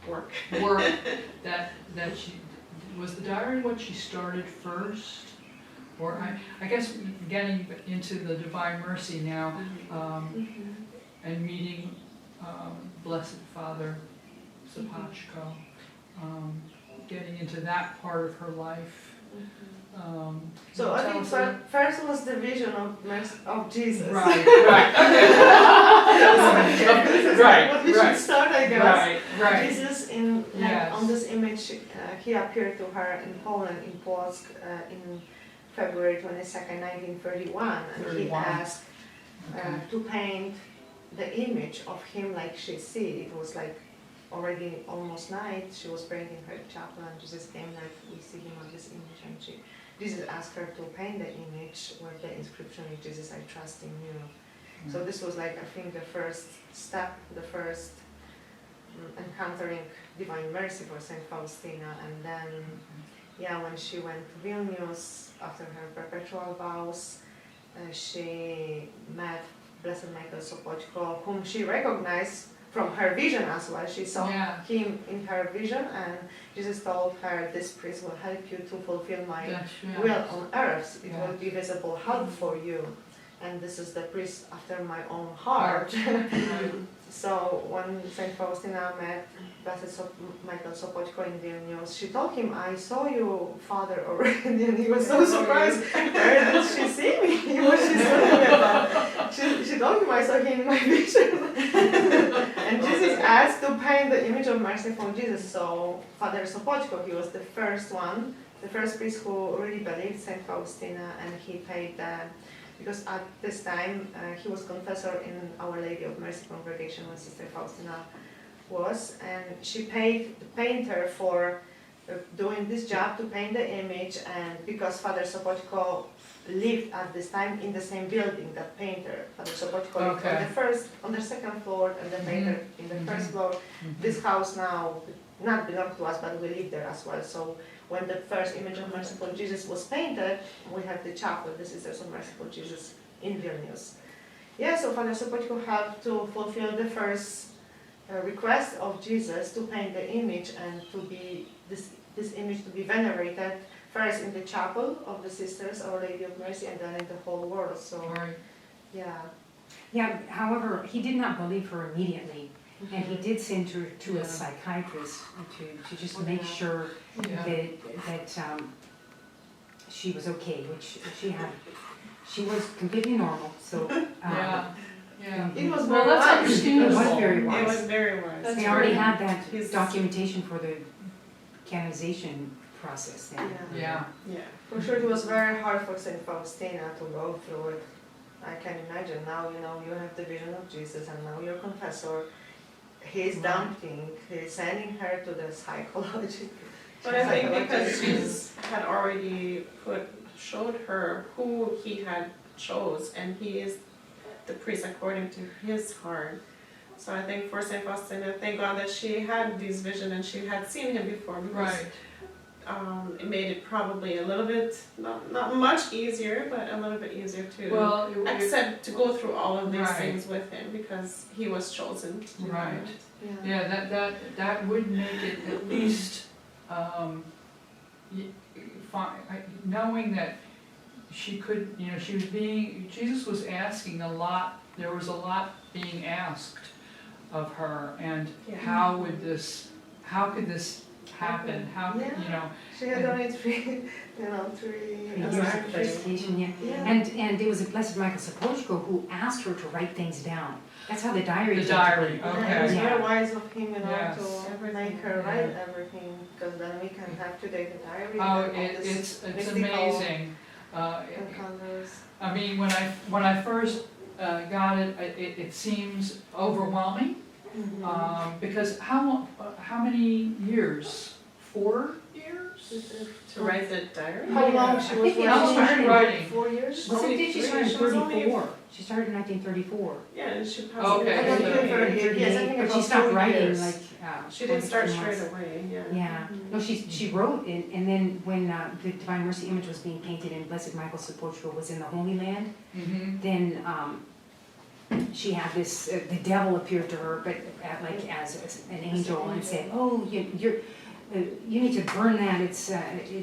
[SPEAKER 2] Work.
[SPEAKER 1] that she was the diary what she started first? Or I guess getting into the Divine Mercy now, and meeting Blessed Father Sapachko, getting into that part of her life.
[SPEAKER 3] So I think first was the vision of Jesus.
[SPEAKER 1] Right.
[SPEAKER 3] Right. What we should start, I guess.
[SPEAKER 1] Right.
[SPEAKER 3] Jesus on this image, he appeared to her in Poland, in Płock, in February 22nd, 1931, and he asked to paint the image of him like she see. It was like already almost night. She was praying in her chapel, and Jesus came like we see him on this image, and Jesus asked her to paint the image with the inscription, "Jesus, I trust in you." So this was like, I think, the first step, the first encountering Divine Mercy for St. Faustina. And then, when she went to Vilnius after her perpetual vows, she met Blessed Michael Sopoćko, whom she recognized from her vision as well. She saw him in her vision, and Jesus told her, "This priest will help you to fulfill my will on earth. It will be visible help for you. And this is the priest after my own heart." So when St. Faustina met Blessed Michael Sopoćko in Vilnius, she told him, "I saw you, Father, already," and he was so surprised. Where did she see me? What she's talking about? She told him, "I saw him in my vision." And Jesus asked to paint the image of mercy from Jesus. So Father Sopoćko, he was the first one the first priest who really believed Saint Faustina, and he paid because at this time he was confessor in Our Lady of Mercy congregation when Sister Faustina was, and she paid the painter for doing this job to paint the image, and because Father Sopocko lived at this time in the same building, that painter, Father Sopocko lived on the second floor, and the painter in the first floor. This house now not belongs to us, but we live there as well. So when the first image of Merciful Jesus was painted, we have the chapel, the Sisters of Merciful Jesus in Vilnius. Yeah, so Father Sopocko had to fulfill the first request of Jesus to paint the image and to be this image to be venerated first in the chapel of the Sisters, Our Lady of Mercy, and then in the whole world. So
[SPEAKER 1] Right.
[SPEAKER 3] yeah.
[SPEAKER 4] Yeah, however, he did not believe her immediately, and he did send her to a psychiatrist to just make sure
[SPEAKER 1] Yeah.
[SPEAKER 4] that she was okay, which she was completely normal, so.
[SPEAKER 1] Yeah. Yeah.
[SPEAKER 3] It was
[SPEAKER 1] Well,
[SPEAKER 3] very
[SPEAKER 1] that's
[SPEAKER 3] wise.
[SPEAKER 1] understandable.
[SPEAKER 4] It was very
[SPEAKER 2] It
[SPEAKER 4] wise.
[SPEAKER 2] was very wise.
[SPEAKER 1] That's
[SPEAKER 4] They already
[SPEAKER 1] right.
[SPEAKER 4] had that
[SPEAKER 2] He's-
[SPEAKER 4] documentation for the canonization process then.
[SPEAKER 1] Yeah.
[SPEAKER 2] Yeah.
[SPEAKER 3] For sure, it was very hard for Saint Faustina to go through it. I can imagine now, you have the vision of Jesus, and now your confessor, he's dumping, he's sending her to the psychology.
[SPEAKER 2] But I think because she's had already showed her who he had chose, and he is the priest according to his heart. So I think for Saint Faustina, thank God that she had this vision and she had seen him before, because
[SPEAKER 1] Right.
[SPEAKER 2] it made it probably a little bit, not much easier, but a little bit easier to
[SPEAKER 1] Well,
[SPEAKER 2] accept, to go through all of these
[SPEAKER 1] Right.
[SPEAKER 2] things with him, because he was chosen. to do
[SPEAKER 1] Right.
[SPEAKER 2] it.
[SPEAKER 3] Yeah.
[SPEAKER 1] Yeah, that would make it at least, knowing that she could, she was Jesus was asking a lot, there was a lot being asked of her, and
[SPEAKER 2] Yeah.
[SPEAKER 1] how could this happen? How,
[SPEAKER 3] Yeah. She had only three
[SPEAKER 4] Years of education, yeah.
[SPEAKER 3] Yeah.
[SPEAKER 4] And there was a Blessed Michael Sapochko who asked her to write things down. That's how the diary
[SPEAKER 1] The
[SPEAKER 4] came to
[SPEAKER 1] diary,
[SPEAKER 4] be.
[SPEAKER 3] Yeah, it was
[SPEAKER 1] okay.
[SPEAKER 3] very wise of him,
[SPEAKER 1] Yes.
[SPEAKER 3] to make her write everything, because then we can have today the diary.
[SPEAKER 1] Oh,
[SPEAKER 3] and all this
[SPEAKER 1] it's
[SPEAKER 3] mystical
[SPEAKER 1] amazing.
[SPEAKER 3] encounters.
[SPEAKER 1] I mean, when I first got it, it seems overwhelming, because how many years? 4 years?
[SPEAKER 2] To write the diary?
[SPEAKER 3] How long she
[SPEAKER 4] I
[SPEAKER 3] was
[SPEAKER 4] think it all started
[SPEAKER 1] writing.
[SPEAKER 3] 4 years?
[SPEAKER 4] Well,
[SPEAKER 2] Only
[SPEAKER 4] did she
[SPEAKER 2] three,
[SPEAKER 4] start in
[SPEAKER 2] she was only-
[SPEAKER 4] 34? She started in 1934.
[SPEAKER 2] Yeah, and she passed
[SPEAKER 1] Okay.
[SPEAKER 3] I don't
[SPEAKER 2] away.
[SPEAKER 3] think 38, yes, I think
[SPEAKER 4] But she
[SPEAKER 3] about
[SPEAKER 4] stopped
[SPEAKER 3] 4
[SPEAKER 4] writing
[SPEAKER 3] years.
[SPEAKER 4] like.
[SPEAKER 2] She didn't start
[SPEAKER 4] 23 months.
[SPEAKER 2] straight away, yeah.
[SPEAKER 4] Yeah, no, she wrote it, and then when the Divine Mercy image was being painted and Blessed Michael Sapochko was in the Holy Land,
[SPEAKER 1] Mm-hmm.
[SPEAKER 4] then she had this, the devil appeared to her, but as an angel, and said, "Oh, you need to burn that. It's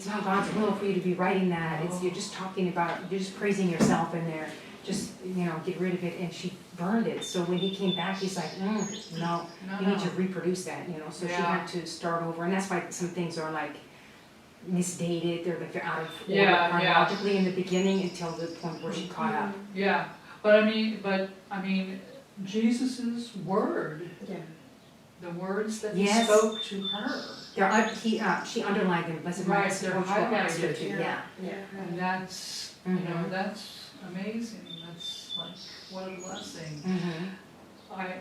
[SPEAKER 4] not God's will for you to be writing that. You're just talking about, you're just praising yourself in there. Just get rid of it." And she burned it. So when he came back, he's like, "No, you need to reproduce that." So she
[SPEAKER 1] Yeah.
[SPEAKER 4] had to start over, and that's why some things are like misdated. They're like they're out of order
[SPEAKER 1] Yeah,
[SPEAKER 4] chronologically in the beginning until the point where she caught up.
[SPEAKER 1] Yeah, but I mean, Jesus's word,
[SPEAKER 2] Yeah.
[SPEAKER 1] the words that he
[SPEAKER 4] Yes.
[SPEAKER 1] spoke to her,
[SPEAKER 4] She underlined them. Blessed
[SPEAKER 1] Right,
[SPEAKER 4] Michael
[SPEAKER 1] they're
[SPEAKER 4] Sapochko asked her
[SPEAKER 1] highlighted.
[SPEAKER 4] to.
[SPEAKER 3] Yeah.
[SPEAKER 4] Yeah.
[SPEAKER 2] Yeah.
[SPEAKER 1] and that's,
[SPEAKER 4] Mhm.
[SPEAKER 1] that's amazing. That's like, what a blessing.
[SPEAKER 4] Mhm.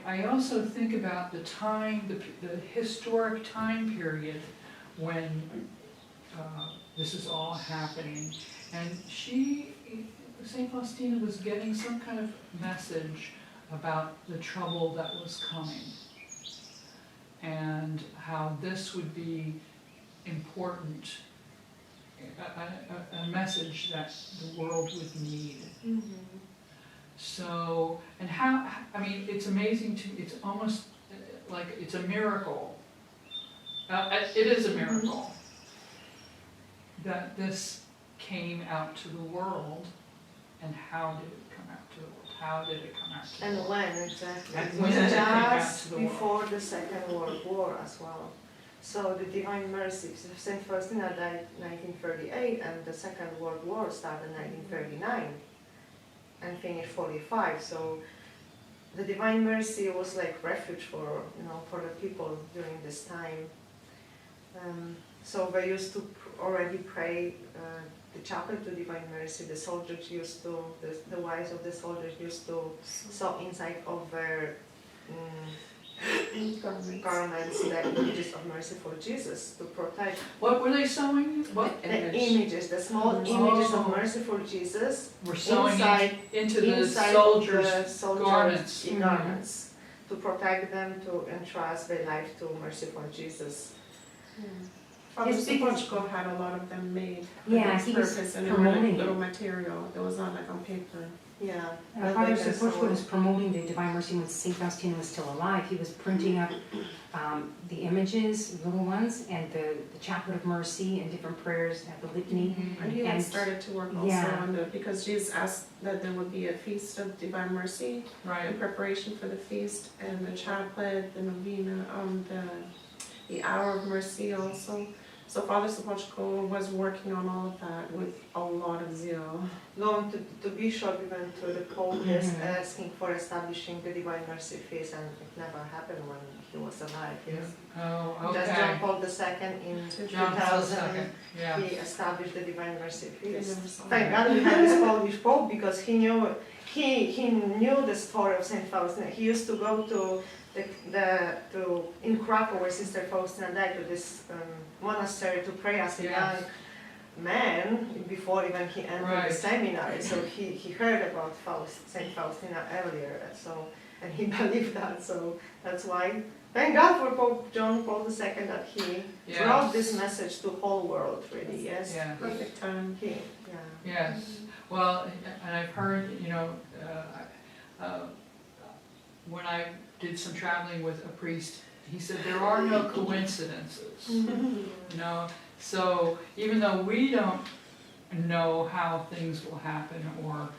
[SPEAKER 1] I also think about the time, the historic time period when this is all happening. And St. Faustina was getting some kind of message about the trouble that was coming, and how this would be important, a message that the world would need. So, and it's amazing it's almost like it's a miracle. It is a miracle that this came out to the world, and how did it come out to the world? How did it come out to the
[SPEAKER 3] And
[SPEAKER 1] world?
[SPEAKER 3] when exactly?
[SPEAKER 1] And
[SPEAKER 3] It
[SPEAKER 1] when
[SPEAKER 3] was
[SPEAKER 1] did it come out
[SPEAKER 3] just
[SPEAKER 1] to the world?
[SPEAKER 3] before the Second World War as well. So the Divine Mercy, Saint Faustina died 1938, and the Second World War started 1939 and finished 45. So the Divine Mercy was like refuge for the people during this time. So they used to already pray the chapel to Divine Mercy. The soldiers used to, the wives of the soldiers used to sew inside of their garments the images of Merciful Jesus to protect
[SPEAKER 1] What were they sewing? What?
[SPEAKER 3] the images, the small images of Merciful Jesus
[SPEAKER 1] We're sewing
[SPEAKER 3] inside
[SPEAKER 1] into the
[SPEAKER 3] inside
[SPEAKER 1] soldiers'
[SPEAKER 3] of the soldiers'
[SPEAKER 1] garments.
[SPEAKER 3] garments to protect them, to entrust their life to Merciful Jesus.
[SPEAKER 2] Father
[SPEAKER 4] Yes, because-
[SPEAKER 2] Sopochko had a lot of them made for
[SPEAKER 4] Yeah,
[SPEAKER 2] this
[SPEAKER 4] he was
[SPEAKER 2] purpose, and they were like
[SPEAKER 4] promoting
[SPEAKER 2] little
[SPEAKER 4] it.
[SPEAKER 2] material. It was not like on paper.
[SPEAKER 3] Yeah.
[SPEAKER 4] Father Sopochko was promoting the Divine Mercy when St. Faustina was still alive. He was printing up the images, little ones, and the Chaplet of Mercy and different prayers at the litany.
[SPEAKER 2] And he had
[SPEAKER 4] And-
[SPEAKER 2] started to work also
[SPEAKER 4] yeah.
[SPEAKER 2] on the, because Jesus asked that there would be a feast of Divine Mercy
[SPEAKER 1] Right.
[SPEAKER 2] in preparation for the feast, and the chaplet, the novena, the hour of mercy also. So Father Sopochko was working on all of that with a lot of zeal.
[SPEAKER 3] Going to Bishop, we went to the Pope asking for establishing the Divine Mercy feast, and it never happened when he was alive. Yes.
[SPEAKER 1] Oh,
[SPEAKER 3] Just John
[SPEAKER 1] okay.
[SPEAKER 3] Paul II in
[SPEAKER 1] John Paul
[SPEAKER 3] 2000,
[SPEAKER 1] II, yeah.
[SPEAKER 3] he established the Divine Mercy
[SPEAKER 2] They
[SPEAKER 3] feast.
[SPEAKER 2] never saw
[SPEAKER 3] Thank
[SPEAKER 2] it.
[SPEAKER 3] God we had this Polish Pope because he knew the story of Saint Faustina. He used to go to in Krakow where Sister Faustina died, to this monastery to pray as a
[SPEAKER 1] Yes.
[SPEAKER 3] young man before even he entered
[SPEAKER 1] Right.
[SPEAKER 3] the seminary. So he heard about Saint Faustina earlier, and he believed that. So that's why. Thank God for Pope John Paul II that he
[SPEAKER 1] Yes.
[SPEAKER 3] brought this message to whole world. Really, yes.
[SPEAKER 1] Yeah.
[SPEAKER 2] Perfect time.
[SPEAKER 1] Yes, well, and I've heard, when I did some traveling with a priest, he said there are no coincidences, so even though we don't know how things will happen, or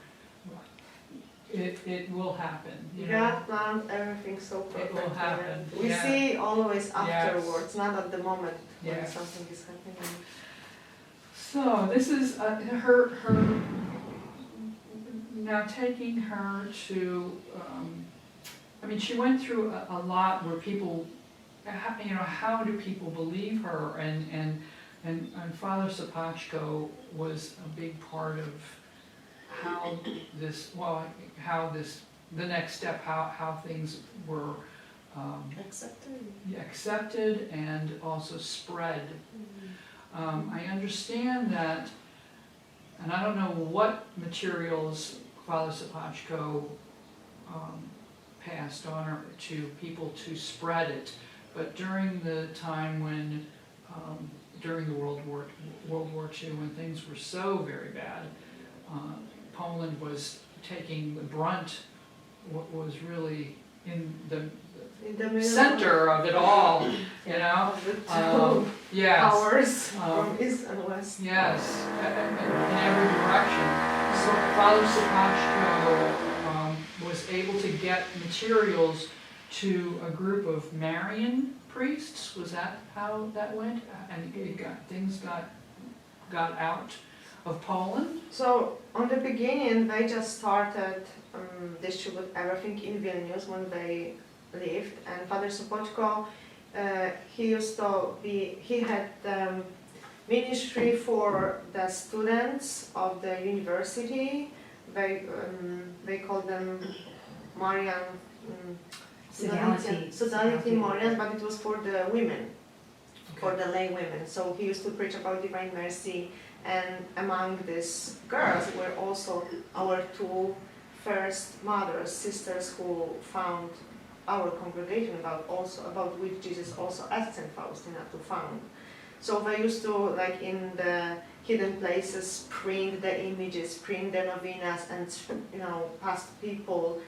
[SPEAKER 1] it will happen,
[SPEAKER 3] God planned everything so
[SPEAKER 1] It
[SPEAKER 3] perfectly.
[SPEAKER 1] will happen,
[SPEAKER 3] We
[SPEAKER 1] yeah.
[SPEAKER 3] see always
[SPEAKER 1] Yes.
[SPEAKER 3] afterwards, not at the moment when
[SPEAKER 1] Yes.
[SPEAKER 3] something is happening.
[SPEAKER 1] So this is her now taking her to, she went through a lot where people, how do people believe her, and Father Sopochko was a big part of the next step, how things were accepted and also spread. I understand that, and I don't know what materials Father Sopochko passed on to people to spread it, but during the time when, during the World War II, when things were so very bad, Poland was taking the brunt, what was really in the
[SPEAKER 3] In the middle
[SPEAKER 1] center of it all,
[SPEAKER 3] of the two
[SPEAKER 1] Yes.
[SPEAKER 3] powers from east and west.
[SPEAKER 1] Yes, in every direction. So Father Sopochko was able to get materials to a group of Marian priests. Was that how that went? And things got out of Poland?
[SPEAKER 3] So on the beginning, they just started distribute everything in Vilnius when they lived, and Father Sopochko, he had ministry for the students of the university. They called them Marian Sodality Marians, but it was for the women, for the lay women. So he used to preach about Divine Mercy, and among these girls were also our two first mothers, sisters who found our congregation, about which Jesus also asked Saint Faustina to found. So they used to, like in the hidden places, print the images, print the novenas, and past people.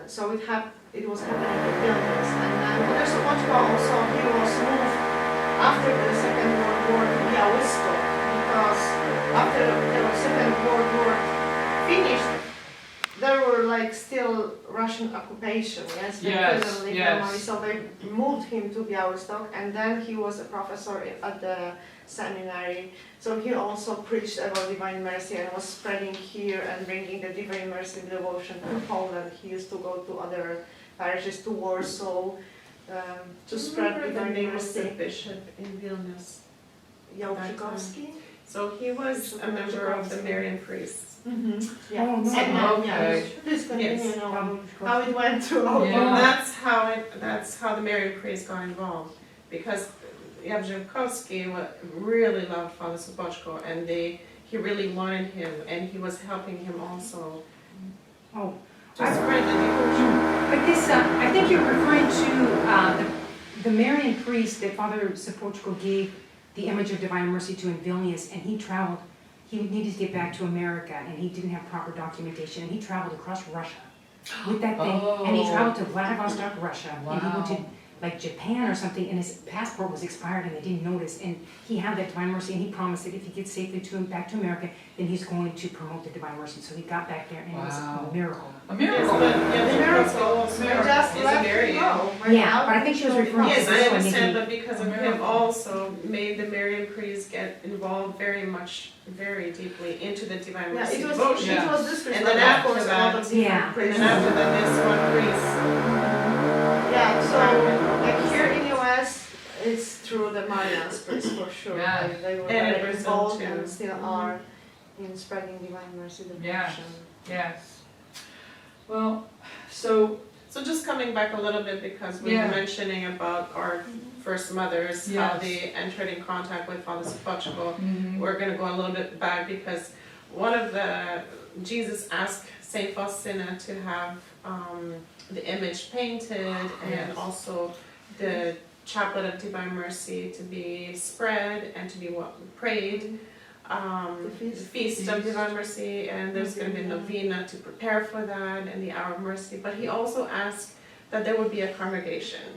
[SPEAKER 3] So it was happening in Vilnius. And then Father Sopochko also, he was moved after the Second World War to Białystok, because after the Second World War finished, there were still Russian occupation, yes? They couldn't leave the money, so they moved him to Białystok, and then he was a professor at the seminary. So he also preached about Divine Mercy and was spreading here and bringing the Divine Mercy devotion to Poland. He used to go to other parishes, to Warsaw, to spread
[SPEAKER 2] Remember
[SPEAKER 3] divine
[SPEAKER 2] the name of the
[SPEAKER 3] mercy.
[SPEAKER 2] bishop in Vilnius.
[SPEAKER 3] Jałczykowski?
[SPEAKER 2] So he was a member of the Marian priests.
[SPEAKER 3] Mm-hmm. Yeah.
[SPEAKER 4] Oh, no.
[SPEAKER 3] And then,
[SPEAKER 1] Okay.
[SPEAKER 3] please continue,
[SPEAKER 2] Yes.
[SPEAKER 3] how it went through all
[SPEAKER 1] Yeah.
[SPEAKER 2] And that's how the Marian priests got involved, because Jałczykowski really loved Father Sopoćko, and he really wanted him, and he was helping him also
[SPEAKER 4] Oh,
[SPEAKER 2] to spread the devotion.
[SPEAKER 4] but this, I think you're referring to the Marian priest that Father Sopoćko gave the image of Divine Mercy to in Vilnius, and he traveled, he needed to get back to America, and he didn't have proper documentation, and he traveled across Russia with that thing, and he traveled to Vladivostok, Russia, and he went to like Japan or something, and his passport was expired and they didn't notice, and he had that Divine Mercy, and he promised that if he gets safely back to America, then he's going to promote the Divine Mercy. So he got back there, and it was
[SPEAKER 1] Wow.
[SPEAKER 4] a miracle.
[SPEAKER 1] A
[SPEAKER 2] Yes,
[SPEAKER 1] miracle.
[SPEAKER 2] but
[SPEAKER 3] The
[SPEAKER 2] Jałczykowski
[SPEAKER 3] miracle, we
[SPEAKER 2] also
[SPEAKER 3] just
[SPEAKER 2] is a
[SPEAKER 3] let it
[SPEAKER 2] Marian.
[SPEAKER 3] go.
[SPEAKER 4] Yeah, but I think she was referring
[SPEAKER 2] Yes,
[SPEAKER 4] to
[SPEAKER 2] I
[SPEAKER 4] this one.
[SPEAKER 2] understand,
[SPEAKER 4] maybe.
[SPEAKER 2] but because of him
[SPEAKER 1] Miracle.
[SPEAKER 2] also made the Marian priests get involved very deeply into the Divine
[SPEAKER 3] Yeah,
[SPEAKER 2] Mercy
[SPEAKER 3] it was,
[SPEAKER 2] devotion.
[SPEAKER 3] it was discussed,
[SPEAKER 2] And
[SPEAKER 3] but
[SPEAKER 2] then
[SPEAKER 3] of
[SPEAKER 2] after
[SPEAKER 3] course, a lot of
[SPEAKER 2] that-
[SPEAKER 3] different
[SPEAKER 4] Yeah.
[SPEAKER 2] And
[SPEAKER 3] priests.
[SPEAKER 2] then after that, this one priest.
[SPEAKER 3] Yeah, so like here in US, it's through the Marians priests for sure.
[SPEAKER 1] Yeah.
[SPEAKER 3] They were
[SPEAKER 2] And in
[SPEAKER 3] very
[SPEAKER 2] Brazil
[SPEAKER 3] involved
[SPEAKER 2] too.
[SPEAKER 3] and still are in spreading Divine Mercy devotion.
[SPEAKER 1] Yes. Well, so,
[SPEAKER 2] So just coming back a little bit, because we were
[SPEAKER 1] Yeah.
[SPEAKER 2] mentioning about our first mothers, how
[SPEAKER 1] Yes.
[SPEAKER 2] they entered in contact with Father Sopoćko.
[SPEAKER 1] mhm.
[SPEAKER 2] We're gonna go a little bit back, because one of Jesus asked Saint Faustina to have the image painted, and
[SPEAKER 1] Yes.
[SPEAKER 2] also the chaplet of Divine Mercy to be spread and to be prayed.
[SPEAKER 3] The
[SPEAKER 2] Feast of Divine Mercy, and there's gonna be a novena to prepare for that, and the Hour of Mercy. But he also asked that there would be a congregation.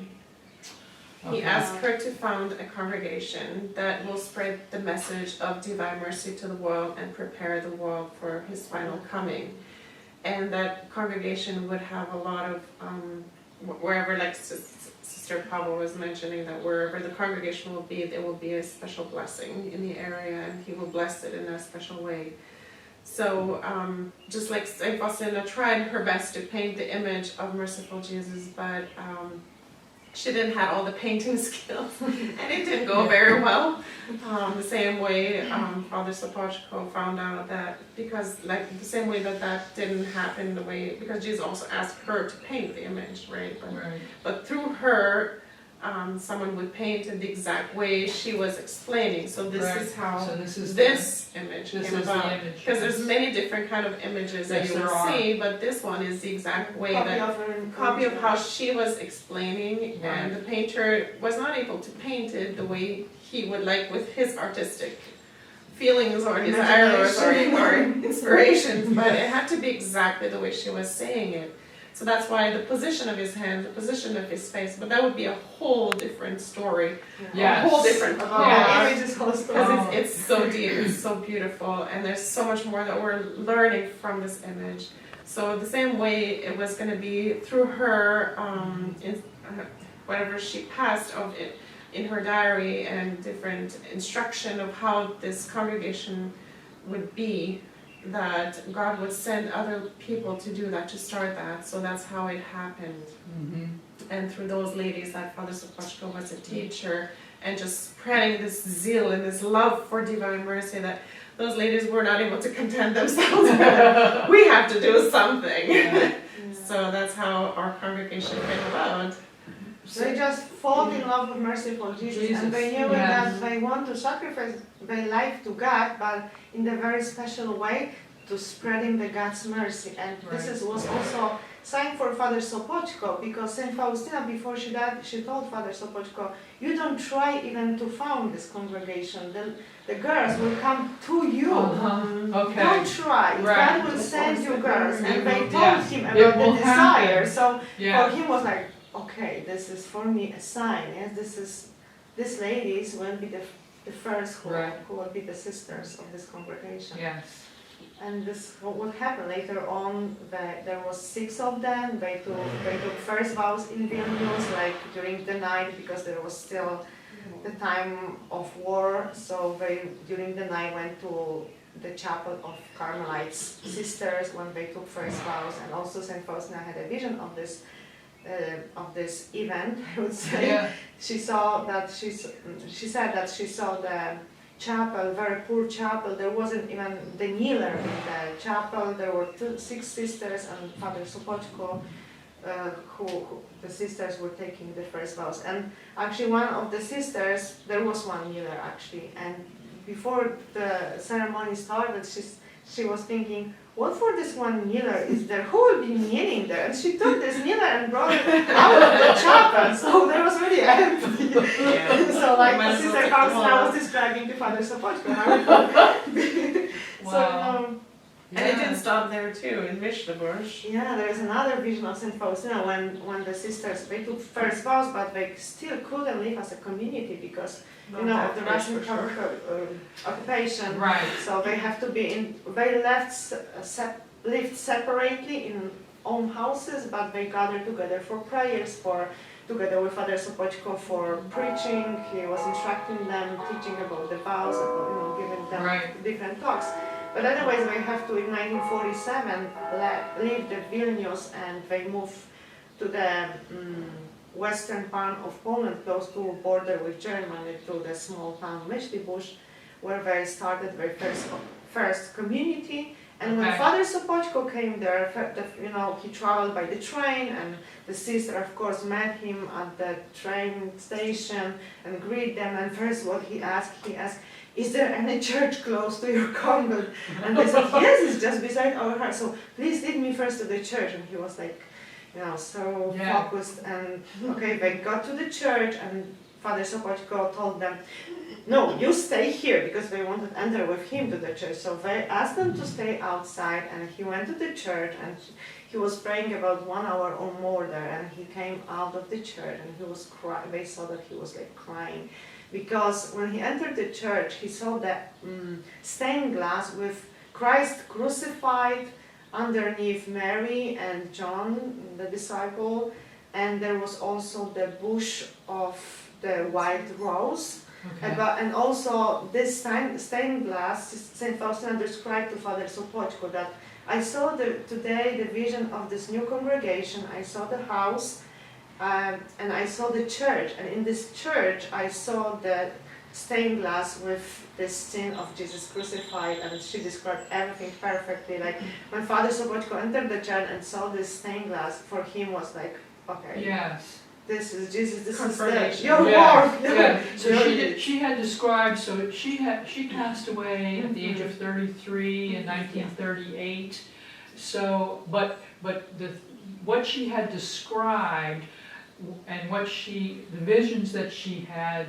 [SPEAKER 2] He
[SPEAKER 1] Okay.
[SPEAKER 2] asked her to found a congregation that will spread the message of Divine Mercy to the world and prepare the world for his final coming. And that congregation would have a lot of, wherever, like Sister Pavel was mentioning, that wherever the congregation will be, there will be a special blessing in the area, and he will bless it in a special way. So, just like Saint Faustina tried her best to paint the image of Merciful Jesus, but she didn't have all the painting skills, and it didn't go very well. The same way Father Sopoćko found out that, because like the same way that didn't happen the way, because Jesus also asked her to paint the image, right?
[SPEAKER 1] Right.
[SPEAKER 2] But through her, someone would paint it the exact way she was explaining. So this
[SPEAKER 1] Right.
[SPEAKER 2] is how
[SPEAKER 1] So this is
[SPEAKER 2] this image
[SPEAKER 1] This
[SPEAKER 2] came
[SPEAKER 1] is the
[SPEAKER 2] about.
[SPEAKER 1] image.
[SPEAKER 2] Because there's many different kind of images that
[SPEAKER 1] Yes,
[SPEAKER 2] you
[SPEAKER 1] there
[SPEAKER 2] will
[SPEAKER 1] are.
[SPEAKER 2] see, but this one is the exact way
[SPEAKER 3] Copy
[SPEAKER 2] that
[SPEAKER 3] of her
[SPEAKER 2] copy of how
[SPEAKER 3] encouragement.
[SPEAKER 2] she was explaining, and the painter was not able to paint it the way he would like with his artistic feelings or desires or inspirations, but it had to be exactly the way she was saying it. So that's why the position of his hand, the position of his face, but that would be a whole different story,
[SPEAKER 1] Yes.
[SPEAKER 2] a whole different
[SPEAKER 3] Oh,
[SPEAKER 2] podcast.
[SPEAKER 3] image is whole story.
[SPEAKER 2] Because it's so deep, it's so beautiful, and there's so much more that we're learning from this image. So the same way it was going to be through her, whatever she passed of it in her diary, and different instruction of how this congregation would be, that God would send other people to do that, to start that. So that's how it happened.
[SPEAKER 1] Mhm.
[SPEAKER 2] And through those ladies, that Father Sopoćko was a teacher, and just spreading this zeal and this love for Divine Mercy, that those ladies were not able to content themselves. We have to do something.
[SPEAKER 1] Yeah.
[SPEAKER 2] So that's how our congregation came about.
[SPEAKER 3] They just fall in love with Merciful Jesus, and they knew
[SPEAKER 1] Yes.
[SPEAKER 3] that they want to sacrifice their life to God, but in a very special way to spreading the God's mercy. And this was also sign for Father Sopoćko, because Saint Faustina, before she died, she told Father Sopoćko, "You don't try even to found this congregation. The girls will come to you.
[SPEAKER 1] Uh-huh. Okay.
[SPEAKER 3] Don't try.
[SPEAKER 1] Right.
[SPEAKER 3] God will send you girls." And
[SPEAKER 1] It
[SPEAKER 3] they
[SPEAKER 1] will-
[SPEAKER 3] told
[SPEAKER 1] yeah.
[SPEAKER 3] him
[SPEAKER 1] It
[SPEAKER 3] about the
[SPEAKER 1] will
[SPEAKER 3] desire.
[SPEAKER 1] happen.
[SPEAKER 3] So
[SPEAKER 1] Yeah.
[SPEAKER 3] for him was like, okay, this is for me a sign. Yes, these ladies will be the first
[SPEAKER 1] Right.
[SPEAKER 3] who will be the sisters of this congregation.
[SPEAKER 1] Yes.
[SPEAKER 3] And this what happened later on. There was 6 of them. They took first vows in Vilnius, like during the night, because there was still the time of war. So they during the night went to the chapel of Carmelites sisters when they took first vows, and also Saint Faustina had a vision of this of this event, I would say.
[SPEAKER 1] Yeah,
[SPEAKER 3] She said that she saw the chapel, very poor chapel. There wasn't even the kneeler in the chapel. There were 6 sisters and Father Sopoćko, who the sisters were taking the first vows. And actually one of the sisters, there was one kneeler actually, and before the ceremony started, she was thinking, what for this one kneeler is there? Who will be kneeling there? And she took this kneeler and brought it out of the chapel, so there was really empty.
[SPEAKER 2] Yeah.
[SPEAKER 3] So like
[SPEAKER 2] Might as well
[SPEAKER 3] Sister
[SPEAKER 2] take them
[SPEAKER 3] Faustina
[SPEAKER 2] all.
[SPEAKER 3] was describing to Father Sopoćko how it would.
[SPEAKER 1] wow.
[SPEAKER 3] So
[SPEAKER 2] And it didn't stop there too, in Mishlabush.
[SPEAKER 3] yeah, there is another vision of Saint Faustina when the sisters, they took first vows, but they still couldn't live as a community because you know of the Russian occupation.
[SPEAKER 1] Right,
[SPEAKER 3] So they have to be in. They lived separately in own houses, but they gathered together for prayers, together with Father Sopoćko for preaching. He was instructing them, teaching about the vows, giving them
[SPEAKER 1] Right.
[SPEAKER 3] different talks. But anyways, they have to in 1947 leave the Vilnius and they move to the western part of Poland, close to border with Germany, to the small town Myślibusz, where they started their first community. And when
[SPEAKER 1] Okay.
[SPEAKER 3] Father Sopoćko came there, he traveled by the train, and the sister, of course, met him at the train station and greeted them. And first, what he asked, is there any church close to your convent? And they said, yes, it's just beside our house. So please lead me first to the church. And he was like, so
[SPEAKER 1] Yeah.
[SPEAKER 3] focused. And okay, they got to the church, and Father Sopoćko told them, no, you stay here, because they wanted to enter with him to the church. So they asked them to stay outside, and he went to the church, and he was praying about 1 hour or more there, and he came out of the church, and he was crying. They saw that he was like crying, because when he entered the church, he saw the stained glass with Christ crucified, underneath Mary and John, the disciple, and there was also the bush of the white rose.
[SPEAKER 1] okay.
[SPEAKER 3] And also this stained glass, Saint Faustina described to Father Sopoćko that I saw today the vision of this new congregation. I saw the house, and I saw the church. And in this church, I saw the stained glass with the sin of Jesus crucified. And she described everything perfectly. Like when Father Sopoćko entered the church and saw this stained glass, for him was like, okay.
[SPEAKER 1] Yes.
[SPEAKER 3] This is Jesus, this is
[SPEAKER 2] Confirmation.
[SPEAKER 3] your
[SPEAKER 1] Yeah,
[SPEAKER 3] work.
[SPEAKER 1] yeah. So
[SPEAKER 3] Really.
[SPEAKER 1] she had described, so she passed away at the age of 33 in 1938. So, but what she had described and the visions that she had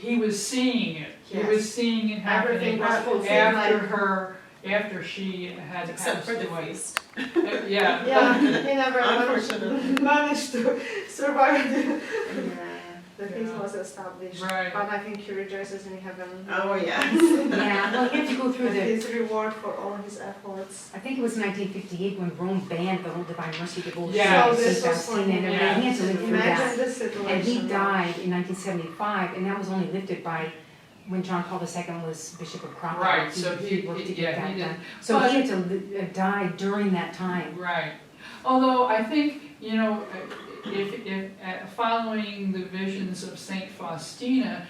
[SPEAKER 1] he was seeing it. He
[SPEAKER 3] Yes.
[SPEAKER 1] was seeing it
[SPEAKER 3] Everything
[SPEAKER 1] happening
[SPEAKER 3] was fulfilled.
[SPEAKER 1] after she had
[SPEAKER 2] Except
[SPEAKER 1] passed
[SPEAKER 2] for the
[SPEAKER 1] away.
[SPEAKER 2] feast.
[SPEAKER 1] Yeah.
[SPEAKER 3] Yeah, he never
[SPEAKER 2] Unfortunately.
[SPEAKER 3] managed to survive. The
[SPEAKER 1] Yeah.
[SPEAKER 3] feast was established.
[SPEAKER 1] Right.
[SPEAKER 3] But I think he rejoices in heaven.
[SPEAKER 2] Oh, yeah.
[SPEAKER 4] Yeah, well, you have to go through the,
[SPEAKER 3] His reward for all his efforts.
[SPEAKER 4] I think it was 1958 when Rome banned the whole Divine Mercy devotion.
[SPEAKER 1] Yeah.
[SPEAKER 3] So
[SPEAKER 4] of
[SPEAKER 3] this
[SPEAKER 4] Saint
[SPEAKER 3] was for
[SPEAKER 4] Faustina,
[SPEAKER 3] him.
[SPEAKER 4] and
[SPEAKER 1] Yeah.
[SPEAKER 4] he had to live through
[SPEAKER 3] Imagine
[SPEAKER 4] that.
[SPEAKER 3] this situation.
[SPEAKER 4] And he died in 1975, and that was only lifted by when John Paul II was Bishop of Krakow.
[SPEAKER 1] Right, so
[SPEAKER 4] he worked to get that
[SPEAKER 1] he
[SPEAKER 4] done.
[SPEAKER 1] did.
[SPEAKER 4] So
[SPEAKER 1] But-
[SPEAKER 4] he had to die during that time.
[SPEAKER 1] Right. Although I think, if following the visions of Saint Faustina,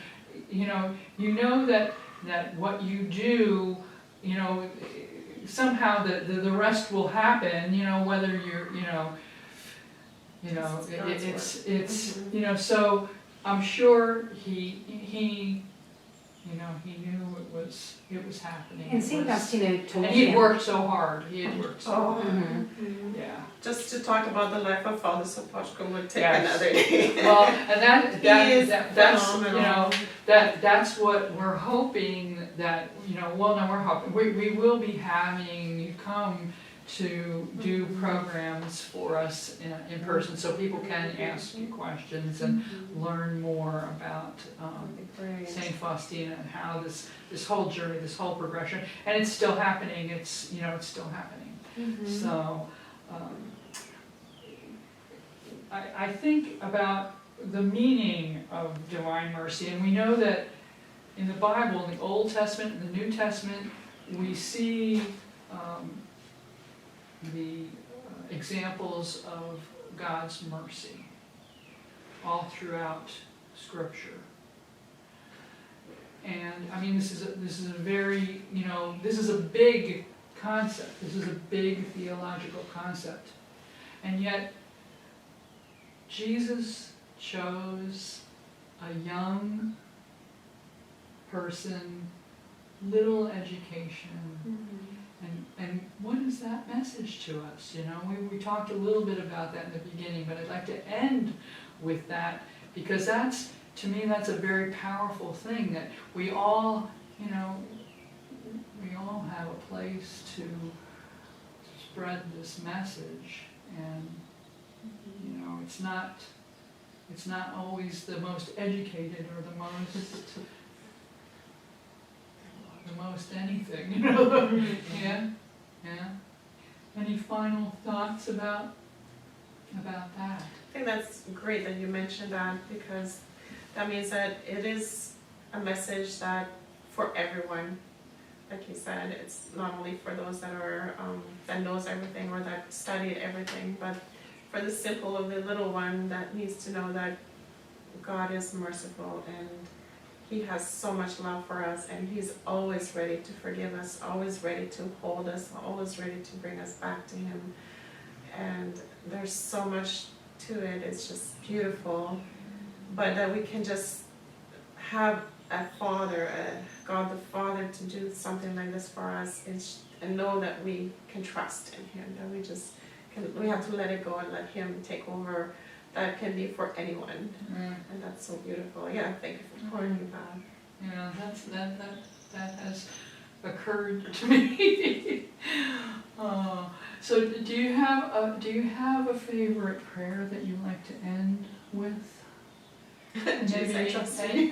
[SPEAKER 1] you know that what you do, somehow the rest will happen, whether you're, it's so I'm sure he knew it was happening.
[SPEAKER 4] And Saint Faustina told
[SPEAKER 1] And he'd
[SPEAKER 4] him.
[SPEAKER 1] worked so hard,
[SPEAKER 2] Oh.
[SPEAKER 4] Mhm.
[SPEAKER 1] yeah.
[SPEAKER 2] Just to talk about the life of Father Sopoćko would take
[SPEAKER 1] Yes.
[SPEAKER 2] another day.
[SPEAKER 1] Well, and
[SPEAKER 2] He is
[SPEAKER 1] that's,
[SPEAKER 2] phenomenal.
[SPEAKER 1] that's what we're hoping that, we're hoping, we will be having you come to do programs for us in person, so people can ask you questions and learn more about Saint Faustina and how this whole journey, this whole progression, and it's still happening, it's still happening. So, I think about the meaning of divine mercy, and we know that in the Bible, in the Old Testament and the New Testament, we see the examples of God's mercy all throughout Scripture. And I mean, this is a very, this is a big concept. This is a big theological concept. And yet, Jesus chose a young person, little education. And what is that message to us? We talked a little bit about that in the beginning, but I'd like to end with that, because that's, to me, that's a very powerful thing, that we all, we all have a place to spread this message. And it's not always the most educated or the most anything, Yeah. Any final thoughts about that?
[SPEAKER 2] I think that's great that you mentioned that, because that means that it is a message that for everyone. Like you said, it's not only for those that are that knows everything or that studied everything, but for the simple of the little one that needs to know that God is merciful and He has so much love for us, and He's always ready to forgive us, always ready to hold us, always ready to bring us back to Him. And there's so much to it, it's just beautiful. But that we can just have a Father, God the Father, to do something like this for us, and know that we can trust in Him, that we have to let it go and let Him take over. That can be for anyone, and that's so beautiful. Yeah, thank you for pouring that.
[SPEAKER 1] That has occurred to me. So do you have a favorite prayer that you like to end with?
[SPEAKER 2] Jesus, I trust in you.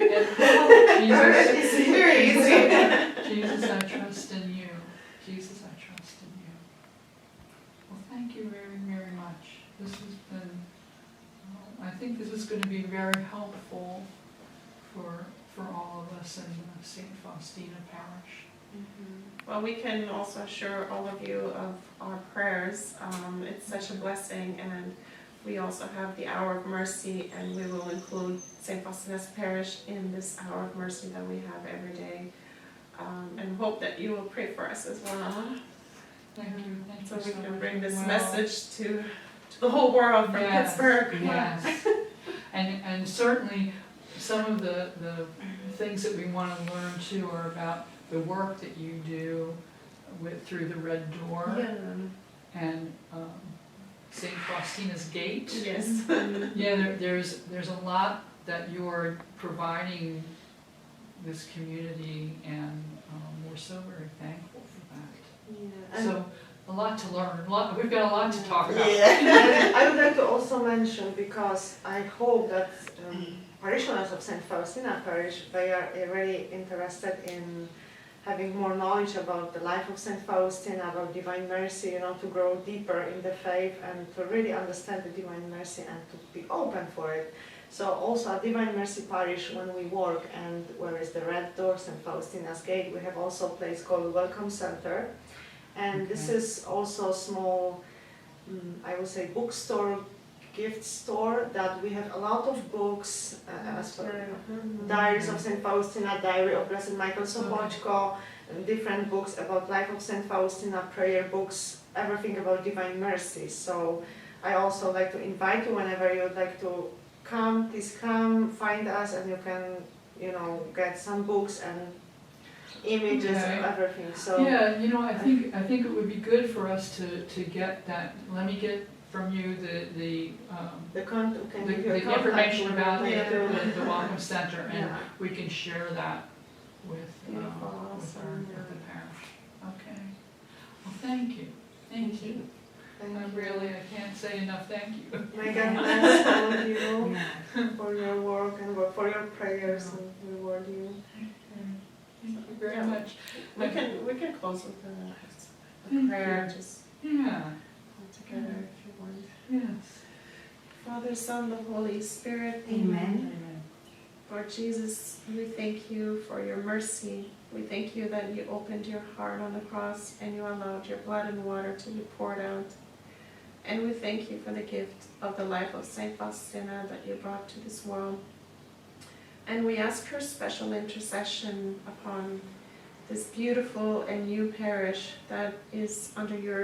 [SPEAKER 3] Very easy.
[SPEAKER 1] Jesus, I trust in you. Jesus, I trust in you. Well, thank you very, very much. This has been, I think this is going to be very helpful for all of us in St. Faustina Parish.
[SPEAKER 2] Well, we can also assure all of you of our prayers. It's such a blessing, and we also have the Hour of Mercy, and we will include St. Faustina's Parish in this Hour of Mercy that we have every day, and hope that you will pray for us as well.
[SPEAKER 1] Thank you.
[SPEAKER 2] So we can bring this message to the whole world from Pittsburgh.
[SPEAKER 1] Yes. And certainly some of the things that we want to learn too are about the work that you do through the Red Door and St. Faustina's Gate.
[SPEAKER 2] Yes.
[SPEAKER 1] Yeah, there's a lot that you're providing this community, and we're so very thankful for that. So a lot to learn. We've got a lot to talk about.
[SPEAKER 3] And I would like to also mention, because I hope that parishioners of St. Faustina Parish, they are really interested in having more knowledge about the life of St. Faustina, about Divine Mercy, to grow deeper in the faith and to really understand the Divine Mercy and to be open for it. So also at Divine Mercy Parish, when we work, and where is the Red Door, St. Faustina's Gate, we have also a place called Welcome Center. And this is also a small, I would say, bookstore, gift store, that we have a lot of books, as for Diaries of St. Faustina, Diary of Blessed Michael Soboćko, different books about life of St. Faustina, prayer books, everything about Divine Mercy. So I also like to invite you, whenever you'd like to come, please come, find us, and you can, get some books and images of everything. So
[SPEAKER 1] yeah, I think it would be good for us to get that. Let me get from you the information about the Welcome Center, and we can share that with the parish. Okay. Well, thank you. Thank you. I can't say enough thank you.
[SPEAKER 3] May God bless all of you for your work and for your prayers, and reward you.
[SPEAKER 1] Thank you very much.
[SPEAKER 2] We can close with a prayer, just all together if you want.
[SPEAKER 1] Yes.
[SPEAKER 2] Father, Son, the Holy Spirit.
[SPEAKER 4] Amen.
[SPEAKER 2] Lord Jesus, we thank you for your mercy. We thank you that you opened your heart on the cross and you allowed your blood and water to be poured out. And we thank you for the gift of the life of Saint Faustina that you brought to this world. And we ask her special intercession upon this beautiful and new parish that is under your